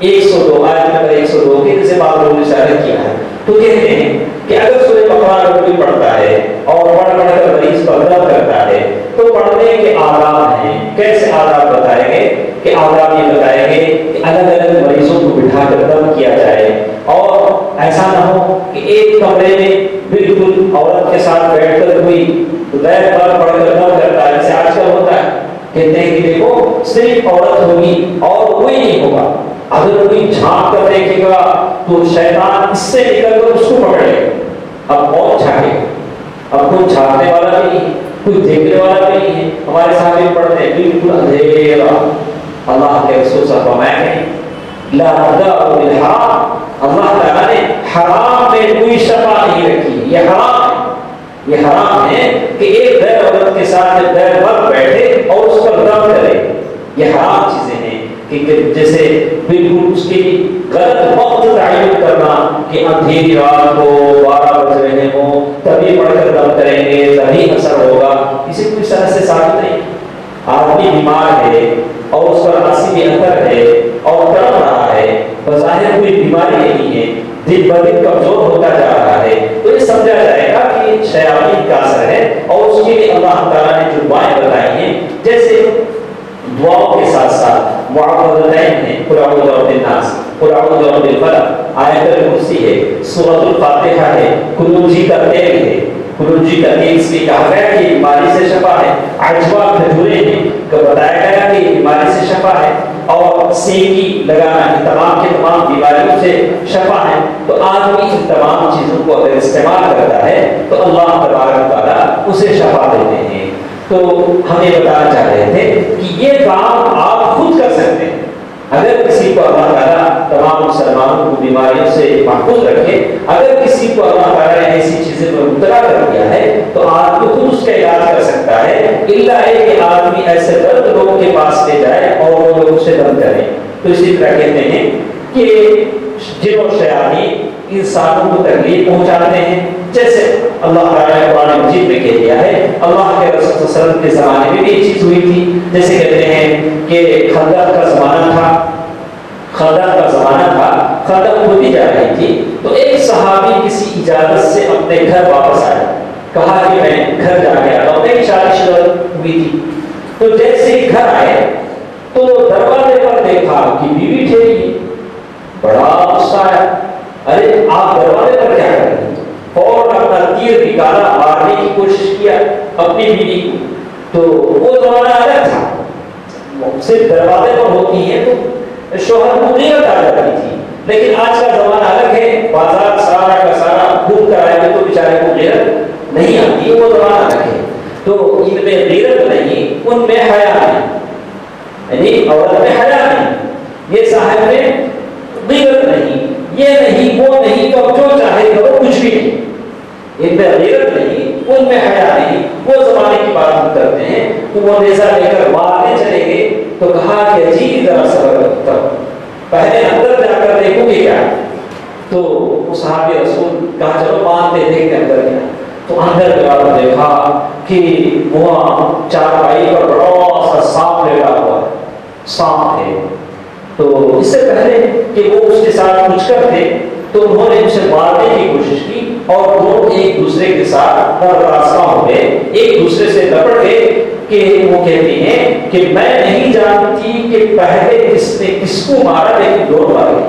Speaker 2: 102 آیت نمبر 102 کے جسے بعض لوگوں نے اشارہ کیا ہے، تو کہتے ہیں کہ اگر سورہ بقرہ کوئی پڑھتا ہے اور پڑھ کر مریض پر دم کرتا ہے تو پڑھنے کے آداب ہیں۔ کیسے آداب بتائے گئے کہ آداب یہ بتائے گئے کہ الگ الگ مریضوں کو بٹھا کر دم کیا جائے، اور ایسا نہ ہو کہ ایک کمرے میں بالکل عورت کے ساتھ بیٹھ کر کوئی غیر مرد پڑھ کر دم کرتا ہے، جیسے آج کل ہوتا ہے۔ کہتے ہیں کہ دیکھو صرف عورت ہوگی اور کوئی نہیں ہوگا، اگر کوئی جھانک کر دیکھے گا تو شیطان اس سے نکل کر اس کو پکڑے گا۔ اب کون جھانکے گا؟ اب کوئی جھانکنے والا بھی نہیں، کوئی دیکھنے والا بھی نہیں ہے۔ ہمارے سامنے پڑھتے ہیں بالکل اندھیرا۔ اللہ کے رسول صلی اللہ علیہ وسلم لا تدعوا بالحرام، اللہ تعالیٰ نے حرام میں کوئی شفا نہیں رکھی، یہ حرام ہے۔ یہ حرام ہے کہ ایک غیر عورت کے ساتھ غیر مرد بیٹھے اور اس پر دم کرے، یہ حرام چیزیں ہیں۔ کہ جیسے بالکل اس کی غلط وقت تعین کرنا کہ اندھیری رات کو 12 بج رہے ہوں تبھی پڑھ کر دم کریں گے تبھی اثر ہوگا، اسے کوئی سند سے ثابت نہیں۔ آدمی بیمار ہے اور اس پر عاصی اثر ہے اور تڑپ رہا ہے، بظاہر کوئی بیماری نہیں ہے، دن بدن کمزور ہوتا جا رہا ہے، تو یہ سمجھا جائے گا کہ شیاطین کا اثر ہے، اور اس کے لیے اللہ تعالیٰ نے جو دعائیں بتائی ہیں، جیسے دعاؤں کے ساتھ ساتھ معوذتین ہیں، قل اعوذ برب الناس، قل اعوذ برب الفلق، آیت الکرسی ہے، سورۃ الفاتحہ ہے، کلونجی کا تیل ہے، کلونجی کا تیل اس لیے کہا گیا کہ بیماری سے شفا ہے، عجوا کھجورے ہیں کہ بتایا گیا کہ بیماری سے شفا ہے، اور سینکی لگانا ہے، تمام کے تمام بیماریوں سے شفا ہے۔ تو آدمی ان تمام چیزوں کو اگر استعمال کرتا ہے تو اللہ تبارک و تعالیٰ اسے شفا دیتے ہیں۔ تو ہم یہ بتانا چاہ رہے تھے کہ یہ کام آپ خود کر سکتے ہیں۔ اگر کسی کو اللہ تعالیٰ تمام مسلمانوں کو بیماریوں سے محفوظ رکھے، اگر کسی کو اللہ تعالیٰ نے ایسی چیزیں پر مبتلا کر دیا ہے تو آدمی خود اس کا علاج کر سکتا ہے، الا ہے کہ آدمی ایسے درد لوگوں کے پاس لے جائے اور وہ لوگ اسے دم کریں۔ تو اسی طرح کہتے ہیں کہ جن اور شیاطین انسانوں کو تکلیف پہنچاتے ہیں، جیسے اللہ تعالیٰ نے قرآن مجید میں کہہ دیا ہے۔ اللہ کے رسول صلی اللہ علیہ وسلم کے زمانے میں بھی یہ چیز ہوئی تھی، جیسے کہتے ہیں کہ خندق کا زمانہ تھا، خندق کا زمانہ تھا، خندق ہوتی جا رہی تھی، تو ایک صحابی کسی اجازت سے اپنے گھر واپس آیا، کہا کہ میں گھر جا کے آتا ہوں، ایک شادی شدہ ہوئی تھی۔ تو جیسے ہی گھر آئے تو دروازے پر دیکھا کہ بیوی ٹھہری، بڑا غصہ آیا، ارے آپ دروازے پر کیا کر رہے ہیں؟ فوراً اپنا تیر نکالا، مارنے کی کوشش کیا اپنی بیوی کو۔ تو وہ زمانہ الگ تھا، صرف دروازے پر ہوتی ہیں تو شوہر کو غیرت آ جاتی تھی، لیکن آج کا زمانہ الگ ہے، بازار سارا کا سارا گھوم کر آئے تو بیچارے کو غیرت نہیں آتی، وہ زمانہ الگ ہے۔ تو ان میں غیرت نہیں، ان میں حیا نہیں، یعنی عورت میں حیا نہیں، یہ صاحب میں غیرت نہیں، یہ نہیں وہ نہیں، تو جو چاہے کرو کچھ بھی نہیں، ان میں غیرت نہیں، ان میں حیا نہیں۔ وہ زمانے کی بات ہم کرتے ہیں، تو وہ نیزہ لے کر مارنے چلے گئے، تو کہا کہ عجیب ذرا صبر کرو، پہلے اندر جا کر دیکھو گے کیا۔ تو وہ صحابی رسول کہا چلو مانتے تھے کہ اندر گیا، تو اندر گیا تو دیکھا کہ وہاں چارپائی پر بڑا سا سانپ لیٹا ہوا ہے، سانپ ہے۔ تو اس سے پہلے کہ وہ اس کے ساتھ کچھ کر تھے تو انہوں نے اسے مارنے کی کوشش کی اور دونوں ایک دوسرے کے ساتھ راستہ ہو گئے، ایک دوسرے سے لپٹ گئے کہ وہ کہتی ہیں کہ میں نہیں جانتی کہ پہلے کس نے کس کو مارا، لیکن دونوں مارے،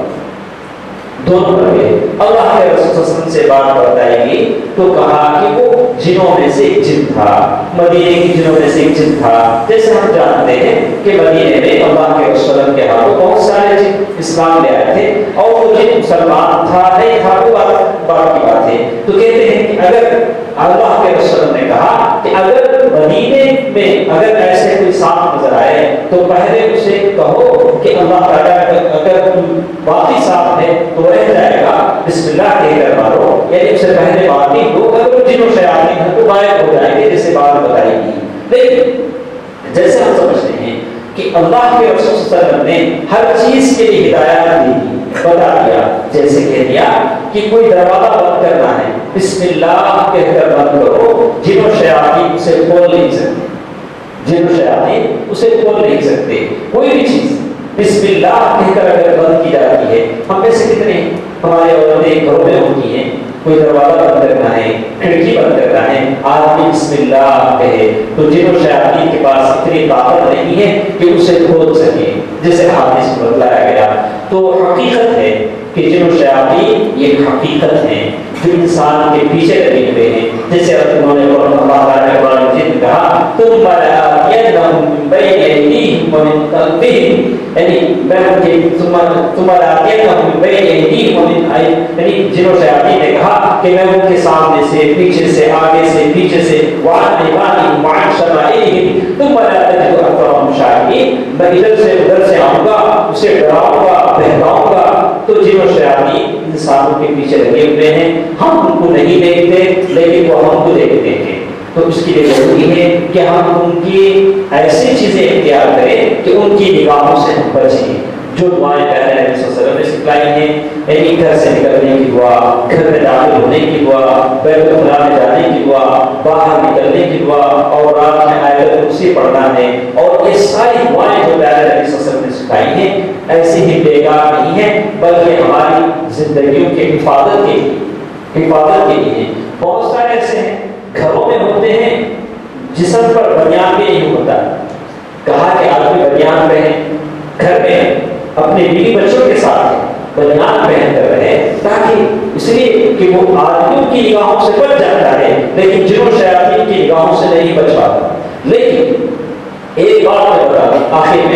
Speaker 2: دونوں مر گئے۔ اللہ کے رسول صلی اللہ علیہ وسلم سے بات بتائے گی تو کہا کہ وہ جنوں میں سے ایک جن تھا، مدینے کی جنوں میں سے ایک جن تھا۔ جیسے ہم جانتے ہیں کہ مدینے میں اللہ کے رسول کے ہاتھوں بہت سارے جن اسلام لے آئے تھے اور وہ جن مسلمان تھا نہیں تھا وہ بات کی بات ہے۔ تو کہتے ہیں کہ اگر اللہ کے رسول نے کہا کہ اگر مدینے میں اگر ایسے کوئی سانپ نظر آئے تو پہلے اسے کہو کہ اللہ تعالیٰ اگر باقی سانپ ہے تو رہ جائے گا، بسم اللہ کہہ کر مارو، یعنی اس سے پہلے باقی لوگ اگر جنوں شیاطین ہیں تو غائب ہو جائیں گے، جیسے بات بتائی گی۔ لیکن جیسے ہم سمجھتے ہیں کہ اللہ کے رسول صلی اللہ علیہ وسلم نے ہر چیز کے لیے ہدایات دی، بتا دیا، جیسے کہہ دیا کہ کوئی دروازہ بند کرنا ہے، بسم اللہ کہہ کر بند کرو، جنوں شیاطین اسے کھول نہیں سکتے، جنوں شیاطین اسے کھول نہیں سکتے۔ کوئی بھی چیز بسم اللہ کہہ کر اگر بند کی جاتی ہے، ہم میں سے کتنے ہمارے عورتیں گھروں میں ہوتی ہیں، کوئی دروازہ بند کرنا ہے، کھڑکی بند کرنا ہے، آدمی بسم اللہ کہے تو جنوں شیاطین کے پاس اتنی طاقت نہیں ہے کہ اسے کھول سکے، جسے حدیث میں بتلایا گیا۔ تو حقیقت ہے کہ جنوں شیاطین یہ حقیقت ہے جو انسان کے پیچھے لگے ہوئے ہیں، جیسے انہوں نے اللہ تعالیٰ نے قرآن مجید میں کہا تم لآتینہم من بین ایدیہم ومن خلفہم، یعنی تم لآتینہم من بین ایدیہم ومن، یعنی جنوں شیاطین نے کہا کہ میں ان کے سامنے سے، پیچھے سے، آگے سے، پیچھے سے، وعن ایمانہم وعن شمائلہم ثم لا تجد اکثرہم شاکرین، میں ادھر سے ادھر سے آؤں گا، اسے ڈراؤں گا، بہکاؤں گا۔ تو جنوں شیاطین انسانوں کے پیچھے لگے ہوئے ہیں، ہم ان کو نہیں دیکھتے لیکن وہ ہم کو دیکھتے ہیں۔ تو اس کے لیے ضروری ہے کہ ہم ان کی ایسی چیزیں اختیار کریں کہ ان کی نگاہوں سے ہم بچیں۔ جو دعائیں پہلے نبی صلی اللہ علیہ وسلم نے سکھلائی ہیں، یعنی گھر سے نکلنے کی دعا، گھر میں داخل ہونے کی دعا، بیت الخلا میں جانے کی دعا، باہر نکلنے کی دعا، اور رات میں آیت الکرسی پڑھنا ہے، اور یہ ساری دعائیں جو پہلے نبی صلی اللہ علیہ وسلم نے سکھائی ہیں ایسی ہی بیکار نہیں ہیں، بلکہ ہماری زندگیوں کی حفاظت کے لیے ہیں۔ بہت سارے ایسے ہیں گھروں میں ہوتے ہیں جسم پر بنیان بھی نہیں ہوتا، کہا کہ آدمی بنیان پہنے، گھر میں اپنے بیوی بچوں کے ساتھ بنیان پہن کر رہے، تاکہ اس لیے کہ وہ آدمیوں کی نگاہوں سے بچ جاتا ہے لیکن جنوں شیاطین کی نگاہوں سے نہیں بچ پاتا۔ لیکن ایک بات میں بتا دوں، آخر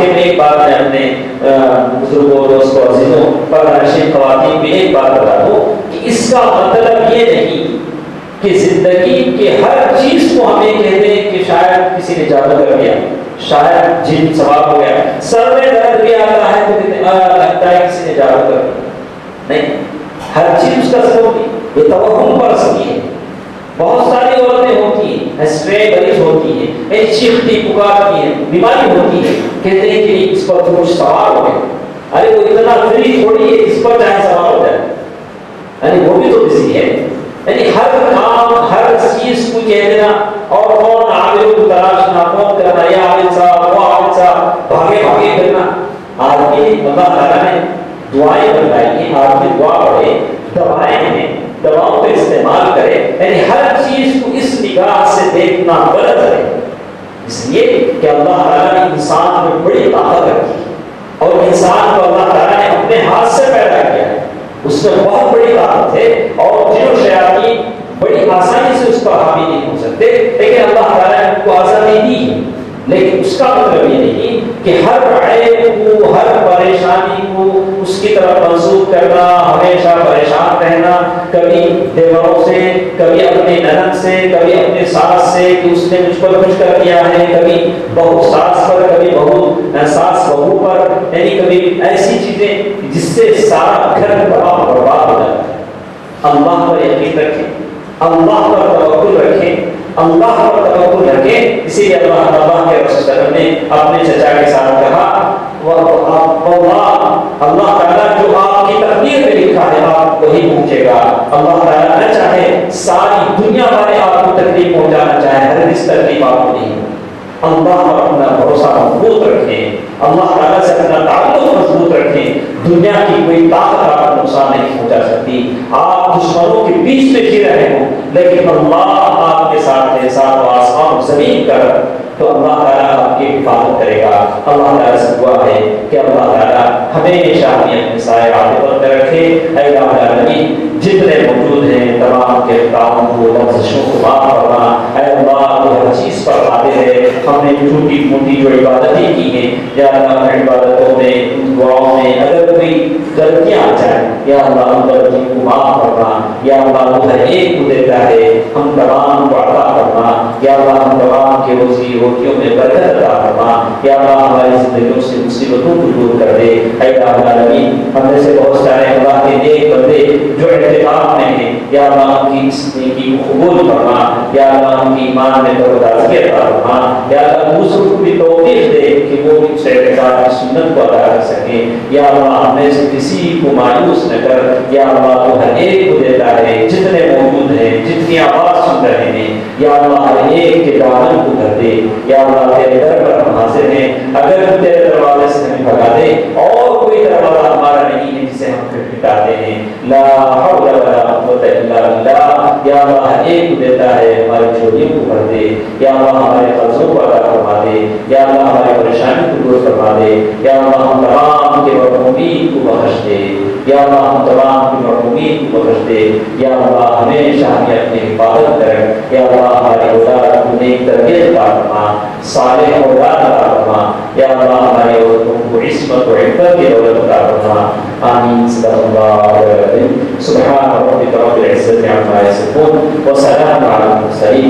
Speaker 2: میں ایک بات میں اپنے بزرگوں، دوستوں، عزیزوں، پردہ نشین خواتین بھی ایک بات بتا دوں کہ اس کا مطلب یہ نہیں کہ زندگی کے ہر چیز کو ہمیں کہتے ہیں کہ شاید کسی نے جادو کر دیا، شاید جن سوار ہو گیا، سر میں درد بھی آتا ہے تو لگتا ہے کسی نے جادو کر دیا۔ نہیں، ہر چیز اس کا سبب نہیں، یہ توہم پر سکی ہے۔ بہت ساری عورتیں ہوتی ہیں، اسٹریس مریض ہوتی ہیں، چیختی پکارتی ہیں، بیماری ہوتی ہے، کہتے ہیں کہ اس پر تو کچھ سوار ہو گئے۔ ارے وہ اتنا فری تھوڑی ہے اس پر چاہے سوار ہو جائے، یعنی وہ بھی تو کسی ہے، یعنی ہر کام، ہر چیز کو کہہ دینا اور کون عامل کو تلاشنا، کون کرنا، یہ عامل صاحب، وہ عامل صاحب، بھاگے بھاگے کرنا۔ آدمی اللہ تعالیٰ نے دعائیں بتائی ہیں، آدمی دعا پڑھے، دوائیں ہیں، دواؤں کا استعمال کرے، یعنی ہر چیز کو اس نگاہ سے دیکھنا غلط ہے، اس لیے کہ اللہ تعالیٰ نے انسان میں بڑی طاقت رکھی اور انسان کو اللہ تعالیٰ نے اپنے ہاتھ سے پیدا کیا ہے، اس میں بہت بڑی طاقت ہے، اور جنوں شیاطین بڑی آسانی سے اس پر حاوی نہیں ہو سکتے، لیکن اللہ تعالیٰ نے ان کو آزادی دی ہے۔ لیکن اس کا مطلب یہ نہیں کہ ہر عیب کو، ہر پریشانی کو اس کی طرف منسوخ کرنا، ہمیشہ پریشان رہنا، کبھی دیوروں سے، کبھی اپنے نند سے، کبھی اپنے ساس سے کہ اس نے مجھ پر کچھ کر دیا ہے، کبھی بہو ساس پر، کبھی بہو ساس بہو پر، یعنی کبھی ایسی چیزیں جس سے سارا گھر تباہ برباد ہو جاتا ہے۔ اللہ پر یقین رکھیں، اللہ پر توکل رکھیں، اللہ پر توکل رکھیں۔ اسی لیے اللہ کے رسول صلی اللہ علیہ وسلم نے اپنے چچا کے ساتھ کہا اللہ تعالیٰ جو آپ کی تقدیر میں لکھا ہے آپ وہی پہنچے گا. اللہ تعالیٰ نہ چاہے ساری دنیا والے آپ کو تکلیف پہنچانا چاہے, ہرگز تکلیف آپ کو نہیں. اللہ پر اپنا بھروسہ مضبوط رکھیں, اللہ تعالیٰ سے اپنا تعلق مضبوط رکھیں. دنیا کی کوئی طاقت آپ کو نقصان نہیں پہنچا سکتی. آپ دشمنوں کے بیچ میں جی رہے ہوں لیکن اللہ آپ کے ساتھ ہے, ساتھ آسمان زمین کر, تو اللہ تعالیٰ آپ کی حفاظت کرے گا. اللہ تعالیٰ سے دعا ہے کہ اللہ تعالیٰ ہمیشہ ہمیں اپنے سائے عاقبت میں رکھے. اے الہ العالمین جتنے موجود ہیں تمام کے تعاون کو لفظوں کو معاف کرنا. اے اللہ تو ہر چیز پر قادر ہے. ہم نے چھوٹی موٹی جو عبادتیں کی ہیں یا اللہ عبادتوں میں دعاؤں میں اگر کوئی غلطیاں آ جائیں یا اللہ ان غلطیوں کو معاف کرنا. یا اللہ تو ہر ایک کو دیتا ہے, ہم تمام کو عطا کرنا. یا اللہ ہم تمام کے روزی روٹیوں میں برکت عطا کرنا. یا اللہ ہماری زندگیوں سے مصیبتوں کو دور کر دے. اے الہ العالمین ہم میں سے بہت سارے اللہ کے نیک بندے جو اعتکاف میں ہیں, یا اللہ ان کی اس نیکی کو قبول کرنا. یا اللہ ان کی ایمان میں ترقی عطا کرنا. یا اللہ دوسروں کو بھی توفیق دے کہ وہ بھی اس اعتکاف کی سنت کو ادا کر سکیں. یا اللہ ہم میں سے کسی کو مایوس نہ کر. یا اللہ تو ہر ایک کو دیتا ہے, جتنے موجود ہیں جتنی آواز سن رہے ہیں یا اللہ ہر ایک کے دامن کو کر دے. یا اللہ تیرے در پر ہم حاضر ہیں, اگر تو تیرے دروازے سے ہمیں بھگا دے اور کوئی دروازہ ہمارا نہیں ہے جسے ہم کھٹکھٹاتے ہیں. لا حول ولا قوت الا باللہ. یا اللہ ہر ایک کو دیتا ہے, ہماری چوریوں کو بھر دے. یا اللہ ہمارے قرضوں کو ادا فرما دے. یا اللہ ہماری پریشانی کو دور فرما دے. یا اللہ ہم تمام کے مرحومین کو بخش دے. یا اللہ ہم تمام کی مرحومین کو بخش دے. یا اللہ ہمیشہ ہمیں اپنی حفاظت کر. یا اللہ ہماری اولاد کو نیک تربیت عطا فرما, صالح اولاد عطا فرما. یا اللہ ہماری عورتوں کو عصمت و عفت کی دولت عطا فرما. آمین. صدق اللہ العظیم. سبحان ربک رب العزة عما یصفون وسلام علی المرسلین